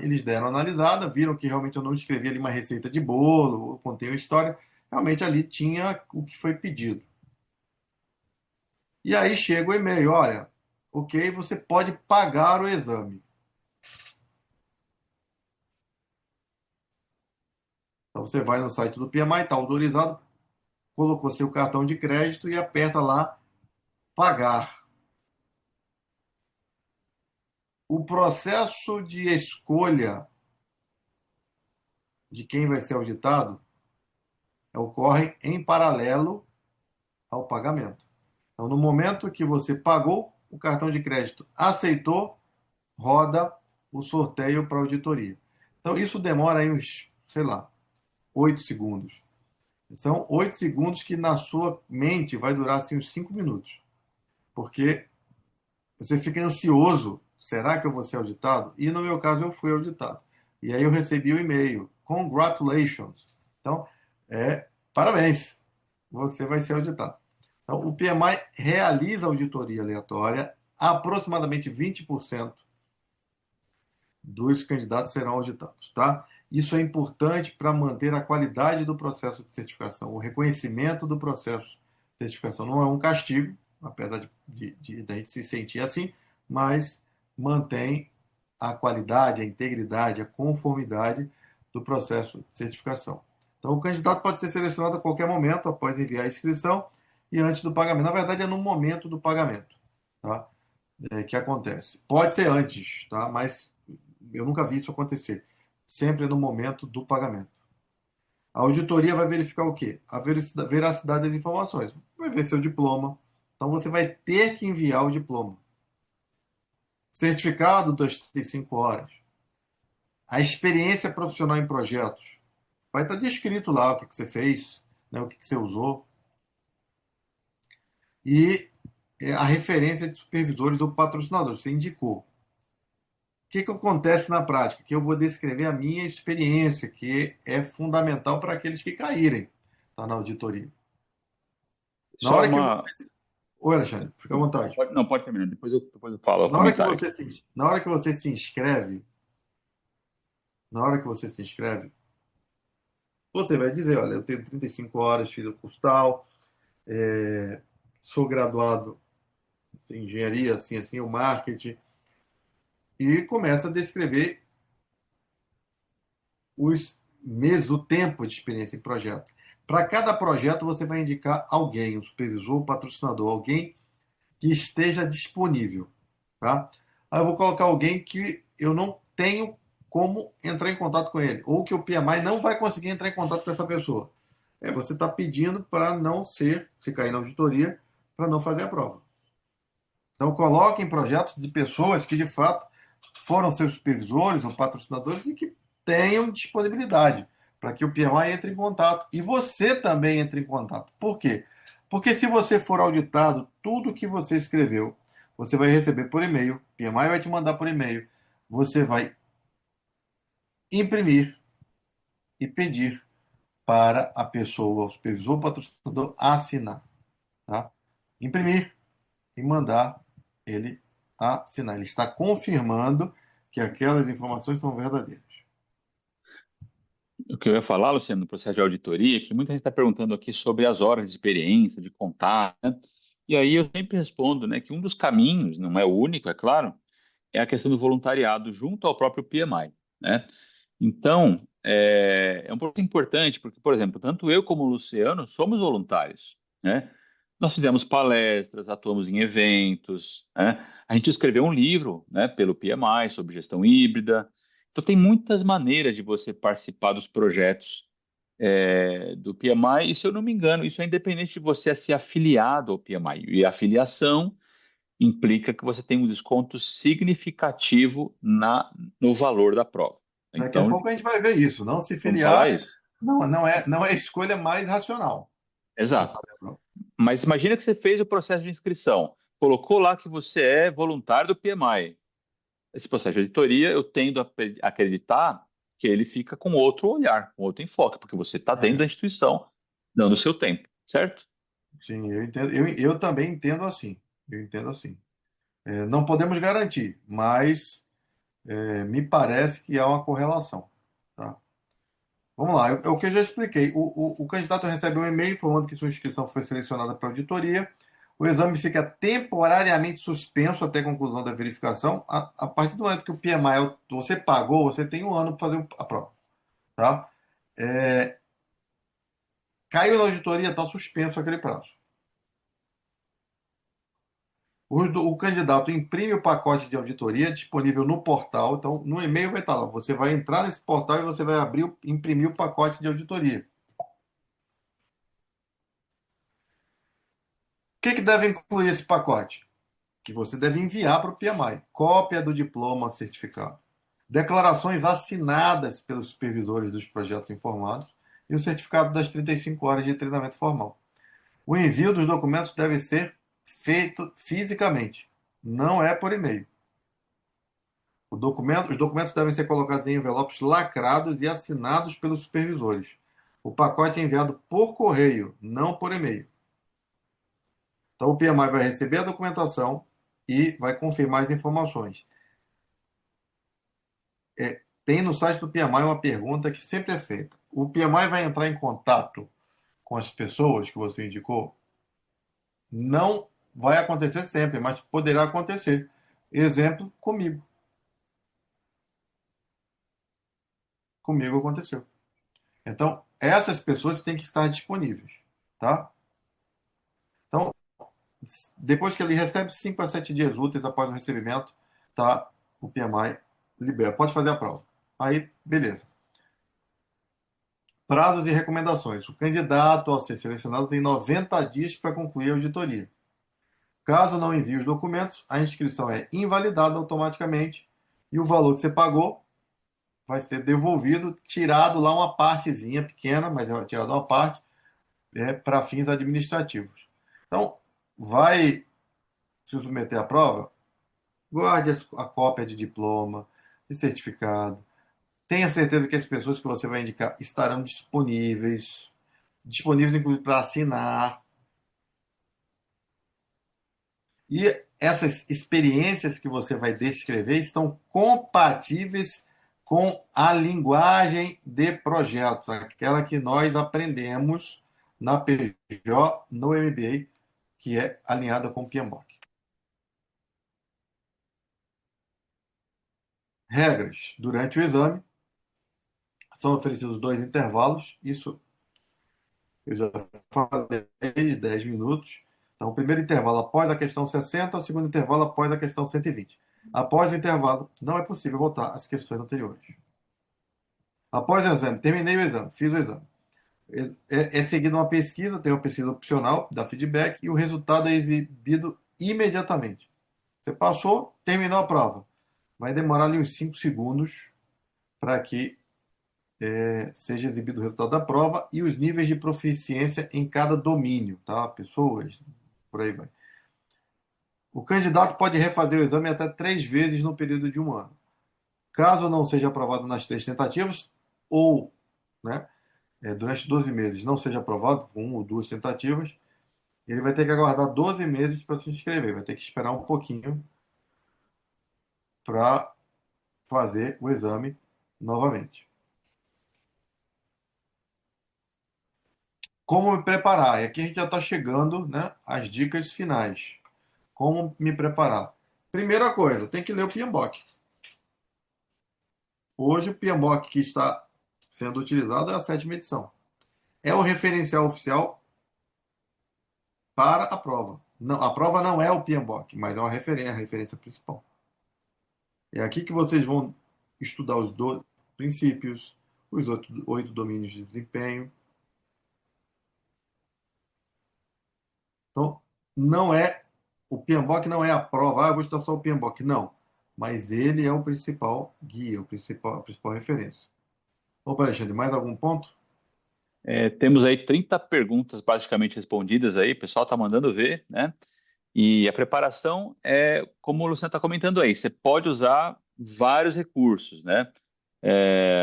S2: eles deram uma analisada, viram que realmente eu não escrevi ali uma receita de bolo, eu contei uma história, realmente ali tinha o que foi pedido. E aí chega o e-mail, olha, ok, você pode pagar o exame. Então você vai no site do PMI, está autorizado, colocou seu cartão de crédito e aperta lá pagar. O processo de escolha de quem vai ser auditado ocorre em paralelo ao pagamento. Então, no momento que você pagou, o cartão de crédito aceitou, roda o sorteio para auditoria. Então, isso demora aí uns, sei lá, 8 segundos. São 8 segundos que na sua mente vai durar assim, uns 5 minutos. Porque você fica ansioso. Será que eu vou ser auditado? E no meu caso, eu fui auditado. E aí eu recebi o e-mail. Congratulations. Então, parabéns. Você vai ser auditado. Então, o PMI realiza auditoria aleatória. Aproximadamente 20% dos candidatos serão auditados. Tá? Isso é importante para manter a qualidade do processo de certificação. O reconhecimento do processo de certificação não é um castigo, apesar de a gente se sentir assim, mas mantém a qualidade, a integridade, a conformidade do processo de certificação. Então, o candidato pode ser selecionado a qualquer momento após enviar a inscrição e antes do pagamento. Na verdade, é no momento do pagamento, tá? Que acontece. Pode ser antes, tá? Mas eu nunca vi isso acontecer. Sempre é no momento do pagamento. A auditoria vai verificar o quê? A veracidade das informações. Vai ver seu diploma. Então você vai ter que enviar o diploma. Certificado das 35 horas. A experiência profissional em projetos. Vai estar descrito lá o que você fez, né, o que você usou. E a referência de supervisores ou patrocinadores. Você indicou. Que acontece na prática? Que eu vou descrever a minha experiência, que é fundamental para aqueles que caírem, tá, na auditoria. Na
S1: Só
S2: hora que
S1: uma.
S2: você. Oi, Alexandre, fica à vontade.
S1: Não, pode terminar, depois eu falo o
S2: Na hora que
S1: comentário aqui.
S2: você na hora que você se inscreve, na hora que você se inscreve, você vai dizer, olha, eu tenho 35 horas, fiz o curso tal, sou graduado em engenharia, assim, assim, o marketing, e começa a descrever os meses, o tempo de experiência em projeto. Para cada projeto, você vai indicar alguém, um supervisor, um patrocinador, alguém que esteja disponível. Tá? Aí eu vou colocar alguém que eu não tenho como entrar em contato com ele, ou que o PMI não vai conseguir entrar em contato com essa pessoa. Você está pedindo para não ser, se cair na auditoria, para não fazer a prova. Então, coloquem projetos de pessoas que, de fato, foram seus supervisores ou patrocinadores e que tenham disponibilidade para que o PMI entre em contato. E você também entre em contato. Por quê? Porque se você for auditado, tudo que você escreveu, você vai receber por e-mail, o PMI vai te mandar por e-mail, você vai imprimir e pedir para a pessoa, o supervisor, o patrocinador assinar, tá? Imprimir e mandar ele assinar. Ele está confirmando que aquelas informações são verdadeiras.
S1: O que eu ia falar, Luciano, no processo de auditoria, é que muita gente está perguntando aqui sobre as horas de experiência, de contar, né? E aí eu sempre respondo, né, que um dos caminhos, não é o único, é claro, é a questão do voluntariado junto ao próprio PMI, né? Então, é um ponto importante, porque, por exemplo, tanto eu como o Luciano somos voluntários, né? Nós fizemos palestras, atuamos em eventos, né? A gente escreveu um livro, né, pelo PMI sobre gestão híbrida. Então, tem muitas maneiras de você participar dos projetos do PMI, e se eu não me engano, isso é independente de você ser afiliado ao PMI. E a afiliação implica que você tem um desconto significativo no valor da prova.
S2: Daqui a
S1: Então,
S2: pouco a gente vai ver isso. Não se
S1: vamos falar
S2: filiar
S1: isso?
S2: não é a escolha mais racional de
S1: Exato.
S2: fazer a prova.
S1: Mas imagina que você fez o processo de inscrição, colocou lá que você é voluntário do PMI. Esse processo de auditoria, eu tendo a acreditar que ele fica com outro olhar, com outro enfoque, porque você está dentro
S2: É,
S1: da instituição, dando o seu tempo, certo?
S2: sim, eu entendo. Eu também entendo assim. Eu entendo assim. Não podemos garantir, mas me parece que há uma correlação. Tá? Vamos lá, é o que eu já expliquei. O candidato recebe um e-mail informando que sua inscrição foi selecionada para auditoria. O exame fica temporariamente suspenso até a conclusão da verificação. A partir do momento que o PMI você pagou, você tem um ano para fazer a prova. Tá? É, caiu na auditoria, está suspenso aquele prazo. O candidato imprime o pacote de auditoria disponível no portal. Então, no e-mail vai estar lá. Você vai entrar nesse portal e você vai abrir, imprimir o pacote de auditoria. O que deve incluir esse pacote? Que você deve enviar para o PMI. Cópia do diploma certificado. Declarações assinadas pelos supervisores dos projetos informados e o certificado das 35 horas de treinamento formal. O envio dos documentos deve ser feito fisicamente, não é por e-mail. Os documentos devem ser colocados em envelopes lacrados e assinados pelos supervisores. O pacote é enviado por correio, não por e-mail. Então, o PMI vai receber a documentação e vai confirmar as informações. Tem no site do PMI uma pergunta que sempre é feita. O PMI vai entrar em contato com as pessoas que você indicou? Não vai acontecer sempre, mas poderá acontecer. Exemplo, comigo. Comigo aconteceu. Então, essas pessoas têm que estar disponíveis, tá? Então, depois que ele recebe 5 a 7 dias úteis após o recebimento, tá? O PMI libera. Pode fazer a prova. Aí, beleza. Prazos e recomendações. O candidato ao ser selecionado tem 90 dias para concluir a auditoria. Caso não envie os documentos, a inscrição é invalidada automaticamente e o valor que você pagou vai ser devolvido, tirado lá uma partezinha pequena, mas é tirado uma parte, para fins administrativos. Então, vai se submeter à prova, guarde a cópia de diploma, de certificado. Tenha certeza que as pessoas que você vai indicar estarão disponíveis inclusive para assinar. E essas experiências que você vai descrever estão compatíveis com a linguagem de projetos, aquela que nós aprendemos na PJ, no MBA, que é alinhada com o PMBOK. Regras. Durante o exame, são oferecidos dois intervalos. Isso eu já falei de 10 minutos. Então, o primeiro intervalo após a questão 60, o segundo intervalo após a questão 120. Após o intervalo, não é possível voltar às questões anteriores. Após o exame, terminei o exame, fiz o exame. É seguida uma pesquisa, tem uma pesquisa opcional, dá feedback, e o resultado é exibido imediatamente. Você passou, terminou a prova. Vai demorar ali uns 5 segundos para que seja exibido o resultado da prova e os níveis de proficiência em cada domínio, tá? Pessoas, por aí vai. O candidato pode refazer o exame até 3 vezes no período de um ano. Caso não seja aprovado nas 3 tentativas, ou, né, durante 12 meses não seja aprovado, com uma ou duas tentativas, ele vai ter que aguardar 12 meses para se inscrever, vai ter que esperar um pouquinho para fazer o exame novamente. Como me preparar? E aqui a gente já está chegando, né, às dicas finais. Como me preparar? Primeira coisa, tem que ler o PMBOK. Hoje o PMBOK que está sendo utilizado é a sétima edição. É o referencial oficial para a prova. Não, a prova não é o PMBOK, mas é uma referência, a referência principal. É aqui que vocês vão estudar os princípios, os oito domínios de desempenho. Então, não é o PMBOK não é a prova, eu vou estudar só o PMBOK, não. Mas ele é o principal guia, a principal referência. Opa, Alexandre, mais algum ponto?
S1: Temos aí 30 perguntas basicamente respondidas aí, o pessoal está mandando ver, né? E a preparação é, como o Luciano está comentando aí, você pode usar vários recursos, né?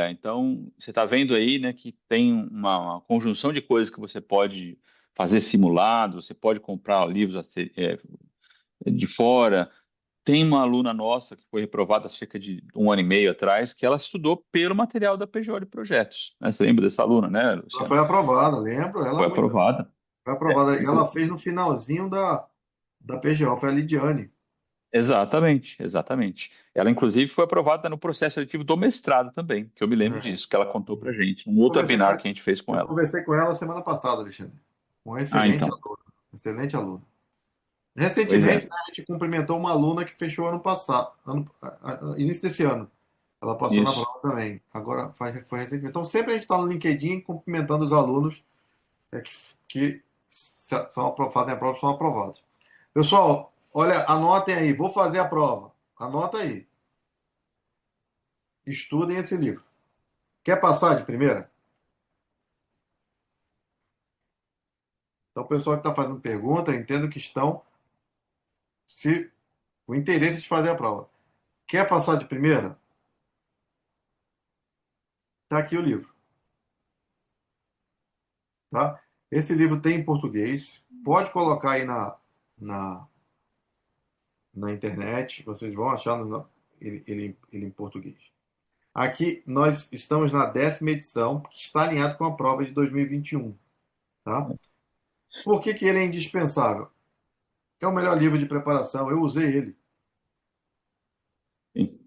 S1: Então, você está vendo aí, né, que tem uma conjunção de coisas que você pode fazer simulado, você pode comprar livros de fora. Tem uma aluna nossa que foi reprovada há cerca de um ano e meio atrás, que ela estudou pelo material da PGO de projetos, né? Você lembra dessa aluna, né,
S2: Ela
S1: Luciano?
S2: foi aprovada, lembro, ela
S1: Foi
S2: muito
S1: aprovada.
S2: foi aprovada. Ela
S1: Inclu-
S2: fez no finalzinho da PGO, foi a Lidiane.
S1: Exatamente, exatamente. Ela, inclusive, foi aprovada no processo seletivo do mestrado também, que eu me lembro
S2: É,
S1: disso, que ela contou pra
S2: isso.
S1: gente, um outro
S2: Conversei com,
S1: webinar que a gente fez com
S2: eu
S1: ela.
S2: conversei com ela semana passada, Alexandre. Um
S1: Ah,
S2: excelente
S1: então.
S2: aluno. Excelente aluno.
S1: Pois
S2: Recentemente,
S1: é,
S2: né, a gente cumprimentou uma aluna que fechou ano passado, início desse ano. Ela passou na
S1: isso.
S2: prova também. Agora foi recentemente. Então, sempre a gente está no LinkedIn cumprimentando os alunos que fazem a prova e são aprovados. Pessoal, olha, anotem aí. Vou fazer a prova. Anota aí. Estudem esse livro. Quer passar de primeira? Então, o pessoal que está fazendo pergunta, eu entendo que estão se o interesse de fazer a prova. Quer passar de primeira? Está aqui o livro, tá? Esse livro tem em português. Pode colocar aí na, na internet. Vocês vão achar ele em português. Aqui nós estamos na 10ª edição, que está alinhado com a prova de 2021, tá? Por que que ele é indispensável? É o melhor livro de preparação. Eu usei ele.
S1: Sim.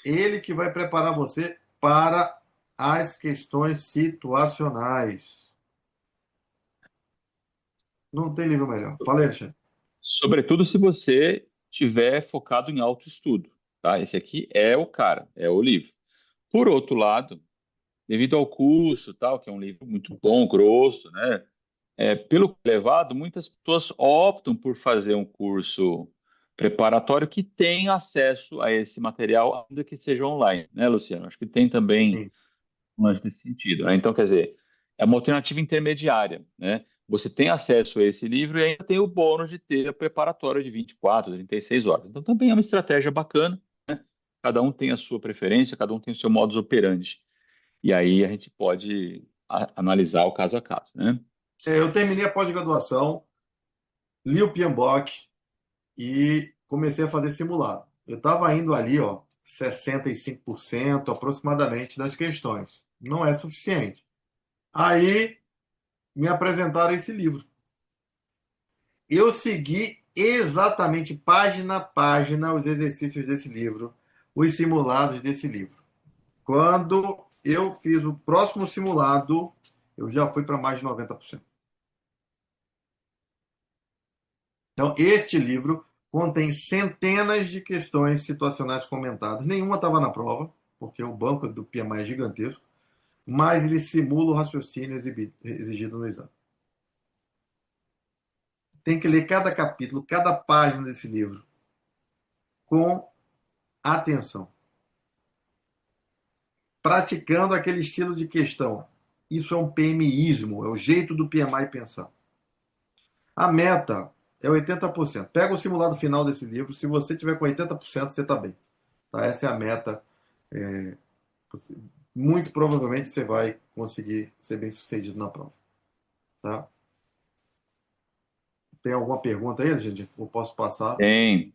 S2: Ele que vai preparar você para as questões situacionais. Não tem livro melhor. Fala aí, Alexandre.
S1: Sobretudo se você tiver focado em autoestudo, tá? Esse aqui é o cara, é o livro. Por outro lado, devido ao curso, tal, que é um livro muito bom, grosso, né? Pelo levado, muitas pessoas optam por fazer um curso preparatório que tem acesso a esse material, ainda que seja online, né, Luciano? Acho que tem também
S2: Sim.
S1: um lance nesse sentido, né? Então, quer dizer, é uma alternativa intermediária, né? Você tem acesso a esse livro e ainda tem o bônus de ter a preparatória de 24, 36 horas. Então, também é uma estratégia bacana. Cada um tem a sua preferência, cada um tem o seu modus operandi. E aí a gente pode analisar o caso a caso, né?
S2: Eu terminei a pós-graduação, li o PMBOK e comecei a fazer simulado. Eu estava indo ali, ó, 65% aproximadamente das questões. Não é suficiente. Aí me apresentaram esse livro. Eu segui exatamente página a página os exercícios desse livro, os simulados desse livro. Quando eu fiz o próximo simulado, eu já fui para mais de 90%. Então, este livro contém centenas de questões situacionais comentadas. Nenhuma estava na prova, porque o banco do PMI é gigantesco, mas ele simula o raciocínio exigido no exame. Tem que ler cada capítulo, cada página desse livro com atenção, praticando aquele estilo de questão. Isso é um PMIsmo, é o jeito do PMI pensar. A meta é 80%. Pega o simulado final desse livro, se você tiver com 80%, você está bem. Tá? Essa é a meta. É, muito provavelmente você vai conseguir ser bem sucedido na prova, tá? Tem alguma pergunta aí, gente? Eu posso passar?
S1: Tem.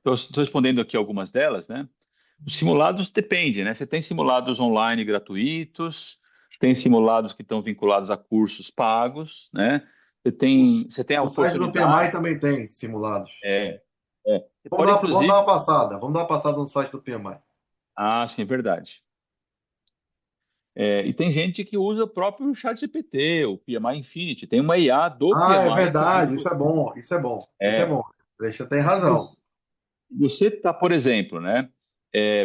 S1: Estou respondendo aqui algumas delas, né? Os simulados depende, né? Você tem simulados online gratuitos, tem simulados que estão vinculados a cursos pagos, né? Você tem a
S2: O site do PMI
S1: oportunidade,
S2: também tem simulados.
S1: é, você
S2: Vamos
S1: pode
S2: dar, vamos dar
S1: inclusive,
S2: uma passada. Vamos dar uma passada no site do PMI.
S1: sim, é verdade. E tem gente que usa o próprio ChatGPT, o PMI Infinity, tem uma IA do
S2: Ah, é
S1: PMI que ajuda
S2: verdade. Isso é
S1: você.
S2: bom. Isso é bom. Isso é
S1: É,
S2: bom. Deixa tem
S1: se
S2: razão.
S1: você está, por exemplo, né,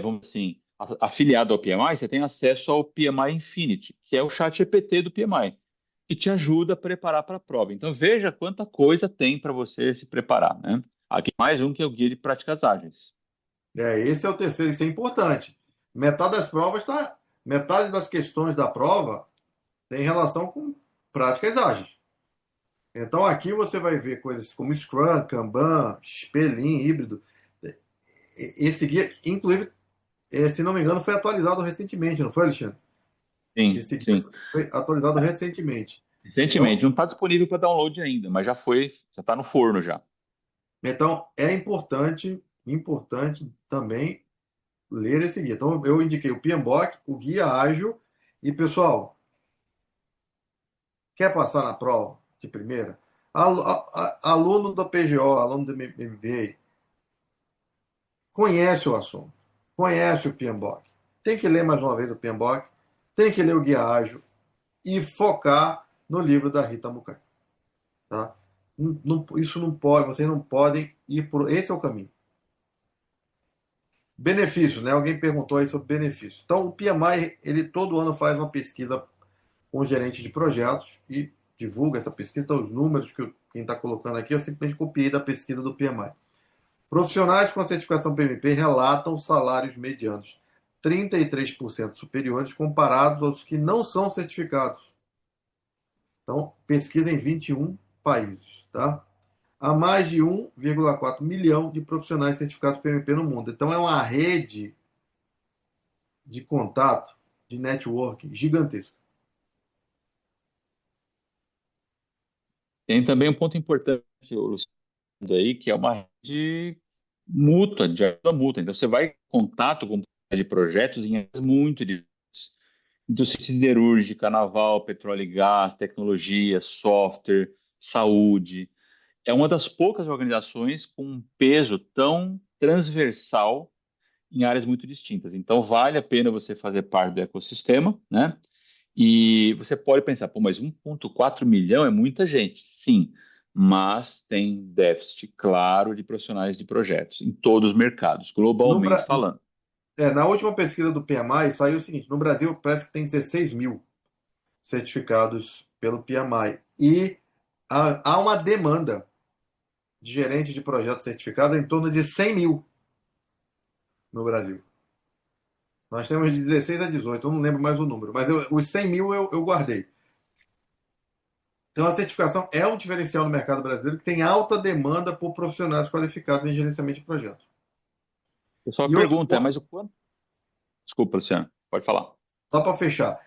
S1: vamos assim, afiliado ao PMI, você tem acesso ao PMI Infinity, que é o chat GPT do PMI, que te ajuda a preparar para a prova. Então, veja quanta coisa tem para você se preparar, né? Aqui mais um que é o Guia de Práticas Ágeis.
S2: Esse é o terceiro. Isso é importante. Metade das provas tá, metade das questões da prova tem relação com práticas ágeis. Então aqui você vai ver coisas como Scrum, Kanban, XP, Lean, híbrido. Esse guia, inclusive, se não me engano, foi atualizado recentemente, não foi, Alexandre?
S1: Sim,
S2: Esse guia
S1: sim.
S2: foi atualizado recentemente.
S1: Recentemente,
S2: Então,
S1: não está disponível para download ainda, mas já foi, já está no forno já.
S2: então é importante também ler esse guia. Então eu indiquei o PMBOK, o Guia Ágil. E pessoal, quer passar na prova de primeira? Aluno do PGO, aluno do MBA, conhece o assunto, conhece o PMBOK. Tem que ler mais uma vez o PMBOK, tem que ler o Guia Ágil e focar no livro da Rita Mukai. Tá? Isso não pode, vocês não podem ir por. Esse é o caminho. Benefícios, né? Alguém perguntou aí sobre benefícios. Então, o PMI, ele todo ano faz uma pesquisa com o gerente de projetos e divulga essa pesquisa. Então, os números que quem está colocando aqui, eu simplesmente copiei da pesquisa do PMI. Profissionais com a certificação PMP relatam salários medianos 33% superiores comparados aos que não são certificados. Então, pesquisa em 21 países, tá? Há mais de 1,4 milhão de profissionais certificados PMP no mundo. Então, é uma rede de contato, de networking gigantesca.
S1: Tem também um ponto importante, Luciano, aí, que é uma rede mútua, de ajuda mútua. Então, você vai em contato com de projetos em áreas muito diferentes. Indústria siderúrgica, naval, petróleo e gás, tecnologia, software, saúde. É uma das poucas organizações com um peso tão transversal em áreas muito distintas. Então, vale a pena você fazer parte do ecossistema, né? E você pode pensar, pô, mas 1,4 milhão é muita gente. Sim, mas tem déficit claro de profissionais de projetos em todos os mercados,
S2: No,
S1: globalmente falando.
S2: na última pesquisa do PMI saiu o seguinte: no Brasil parece que tem 16 mil certificados pelo PMI. E há uma demanda de gerente de projeto certificado em torno de 100 mil no Brasil. Nós temos de 16 a 18, eu não lembro mais o número, mas os 100 mil eu guardei. Então a certificação é um diferencial no mercado brasileiro que tem alta demanda por profissionais qualificados em gerenciamento de projetos.
S1: O pessoal
S2: E outro
S1: pergunta, mas o quanto? Desculpa, Luciano, pode falar.
S2: só para fechar,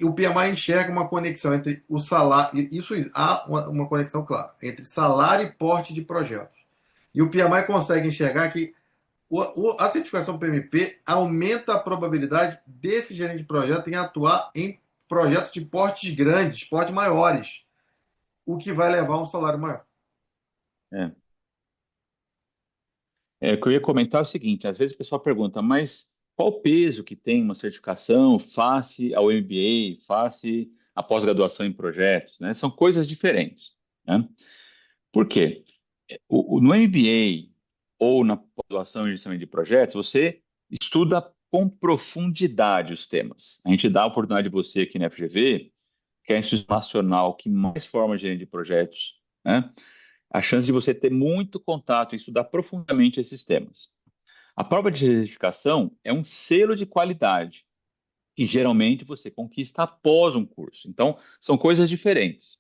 S2: o PMI enxerga uma conexão entre o salário, isso há uma conexão clara, entre salário e porte de projetos. E o PMI consegue enxergar que a certificação PMP aumenta a probabilidade desse gerente de projeto em atuar em projetos de portes grandes, portes maiores, o que vai levar a um salário maior.
S1: É. O que eu ia comentar é o seguinte: às vezes o pessoal pergunta, mas qual o peso que tem uma certificação face ao MBA, face à pós-graduação em projetos, né? São coisas diferentes, né? Por quê? No MBA ou na pós-graduação em gerenciamento de projetos, você estuda com profundidade os temas. A gente dá a oportunidade de você aqui na FGV, que é a instituição nacional que mais forma gerente de projetos, né? A chance de você ter muito contato e estudar profundamente esses temas. A prova de certificação é um selo de qualidade que geralmente você conquista após um curso. Então, são coisas diferentes.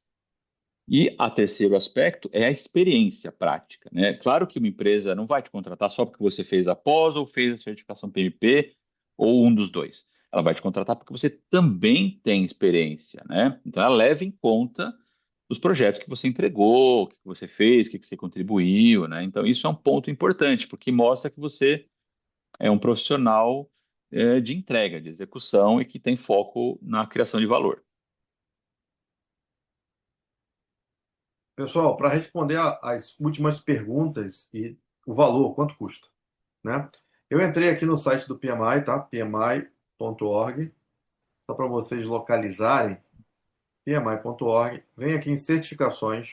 S1: E a terceiro aspecto é a experiência prática, né? Claro que uma empresa não vai te contratar só porque você fez a pós ou fez a certificação PMP ou um dos dois. ela vai te contratar porque você também tem experiência, né? Então ela leva em conta os projetos que você entregou, o que você fez, o que você contribuiu, né? Então isso é um ponto importante, porque mostra que você é um profissional de entrega, de execução e que tem foco na criação de valor.
S2: Pessoal, para responder as últimas perguntas e o valor, quanto custa, né? Eu entrei aqui no site do PMI, tá? pmi.org, só para vocês localizarem, pmi.org. Vem aqui em certificações,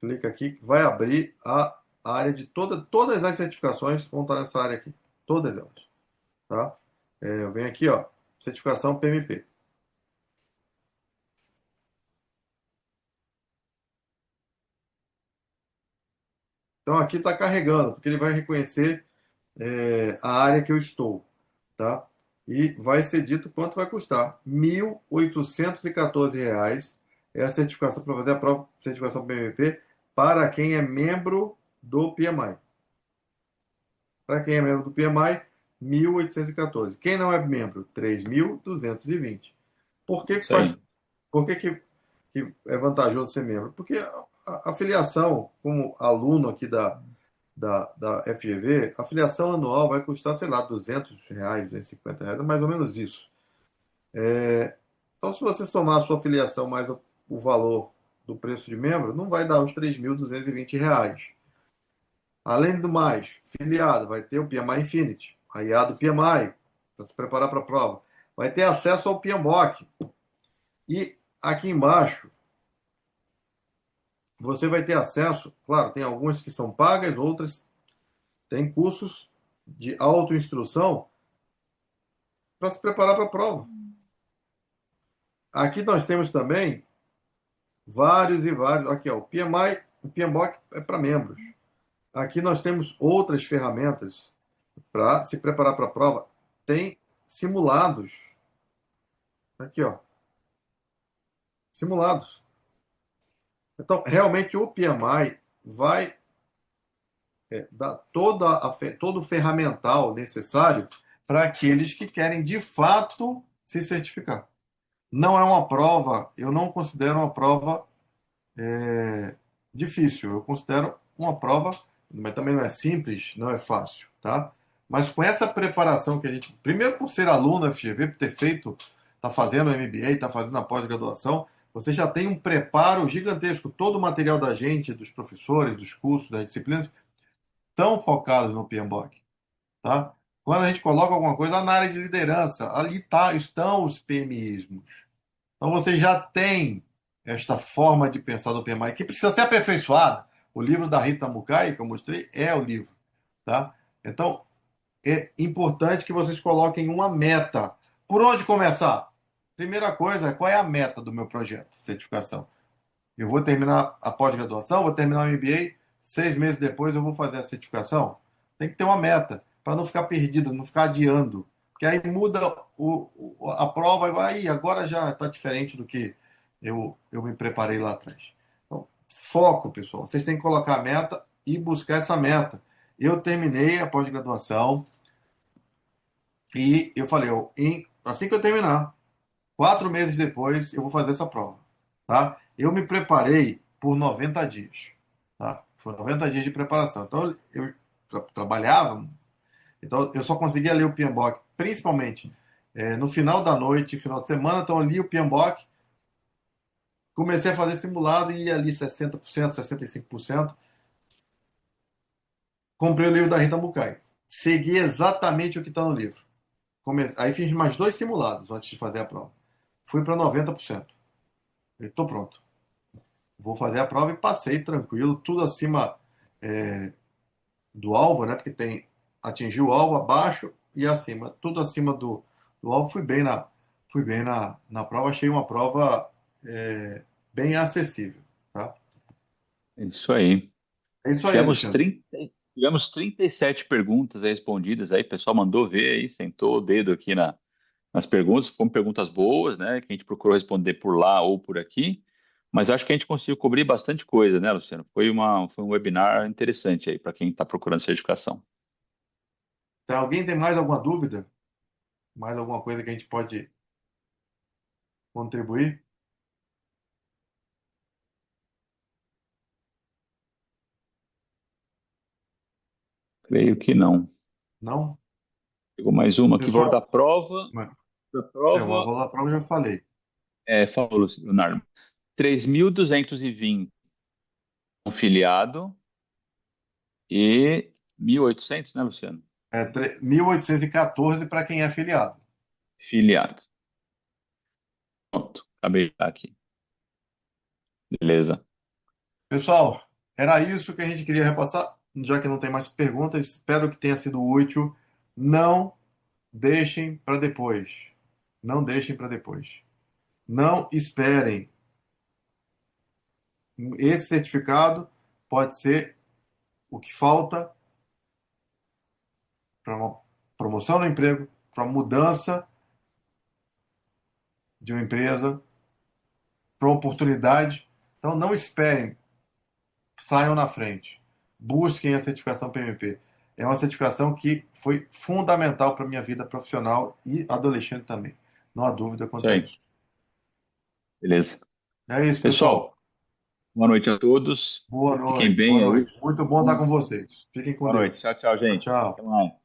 S2: clica aqui, vai abrir a área de todas as certificações vão estar nessa área aqui, todas elas, tá? Eu venho aqui, ó, certificação PMP. Então aqui está carregando, porque ele vai reconhecer a área que eu estou, tá? E vai ser dito quanto vai custar. R$ 1.814 é a certificação para fazer a prova certificação PMP para quem é membro do PMI. Para quem é membro do PMI, 1.814. Quem não é membro, 3.220. Por que que
S1: Isso
S2: faz,
S1: aí.
S2: por que é vantajoso ser membro? Porque a filiação, como aluno aqui da FGV, a filiação anual vai custar, sei lá, R$ 200, R$ 250, mais ou menos isso. Então, se você somar a sua filiação mais o valor do preço de membro, não vai dar os R$ 3.220. Além do mais, filiado vai ter o PMI Infinity, a IA do PMI, para se preparar para a prova. Vai ter acesso ao PMBOK. E aqui embaixo, você vai ter acesso, claro, tem algumas que são pagas, outras têm cursos de autoinstrução para se preparar para a prova. Aqui nós temos também vários e vários. Aqui, ó, o PMBOK é para membros. Aqui nós temos outras ferramentas para se preparar para a prova. Tem simulados. Aqui, ó, simulados. Então, realmente o PMI vai dar todo o ferramental necessário para aqueles que querem de fato se certificar. Não é uma prova, eu não considero uma prova difícil. Eu considero uma prova, mas também não é simples, não é fácil, tá? Mas com essa preparação que a gente, primeiro por ser aluno da FGV, por ter feito, tá fazendo MBA, tá fazendo a pós-graduação, você já tem um preparo gigantesco. Todo o material da gente, dos professores, dos cursos, das disciplinas, estão focados no PMBOK, tá? Quando a gente coloca alguma coisa na área de liderança, ali estão os PMIsmos. Então você já tem esta forma de pensar do PMI que precisa ser aperfeiçoada. O livro da Rita Mukai, que eu mostrei, é o livro, tá? Então é importante que vocês coloquem uma meta. Por onde começar? Primeira coisa, qual é a meta do meu projeto de certificação? Eu vou terminar a pós-graduação, vou terminar o MBA, 6 meses depois eu vou fazer a certificação. Tem que ter uma meta, para não ficar perdido, não ficar adiando. Porque aí muda a prova e vai, agora já está diferente do que eu me preparei lá atrás. Então, foco, pessoal. Vocês têm que colocar a meta e buscar essa meta. Eu terminei a pós-graduação e eu falei, assim que eu terminar, 4 meses depois eu vou fazer essa prova, tá? Eu me preparei por 90 dias, tá? Foram 90 dias de preparação. Então eu trabalhava, então eu só conseguia ler o PMBOK, principalmente no final da noite, final de semana. Então eu li o PMBOK, comecei a fazer simulado e ia ali 60%, 65%. Comprei o livro da Rita Mukai. Segui exatamente o que está no livro. Aí fiz mais 2 simulados antes de fazer a prova. Fui para 90%. Estou pronto. Vou fazer a prova e passei tranquilo, tudo acima do alvo, né? Porque tem atingiu o alvo abaixo e acima, tudo acima do alvo. Fui bem na prova, achei uma prova bem acessível, tá?
S1: É isso aí.
S2: É isso aí,
S1: Tivemos
S2: Alexandre.
S1: 37 perguntas aí respondidas aí, o pessoal mandou ver aí, sentou o dedo aqui nas perguntas, foram perguntas boas, né, que a gente procurou responder por lá ou por aqui, mas acho que a gente conseguiu cobrir bastante coisa, né, Luciano? Foi um webinar interessante aí para quem está procurando certificação.
S2: Então, alguém tem mais alguma dúvida? Mais alguma coisa que a gente pode contribuir?
S1: Creio que não.
S2: Não?
S1: Pegou mais uma aqui, valor da
S2: Pessoal,
S1: prova. Da
S2: o
S1: prova,
S2: valor da prova eu já falei.
S1: falou, Leonardo, 3.220 um filiado e 1.800, né, Luciano?
S2: 1.814 para quem é afiliado.
S1: Filiado. Pronto, acabei de dar aqui. Beleza.
S2: Pessoal, era isso que a gente queria repassar. Já que não tem mais perguntas, espero que tenha sido útil. Não deixem para depois. Não deixem para depois. Não esperem. Esse certificado pode ser o que falta para uma promoção no emprego, para uma mudança de uma empresa, para uma oportunidade. Então, não esperem, saiam na frente. Busquem a certificação PMP. É uma certificação que foi fundamental para a minha vida profissional e adolescente também. Não há dúvida
S1: Isso
S2: quanto a
S1: aí.
S2: isso.
S1: Beleza.
S2: É isso, pessoal.
S1: Pessoal, boa noite a todos.
S2: Boa
S1: Fiquem
S2: noite, boa
S1: bem aí.
S2: noite. Muito bom estar com vocês. Fiquem com
S1: Boa noite.
S2: Deus.
S1: Tchau, tchau,
S2: Tchau,
S1: gente. Até
S2: tchau.
S1: mais.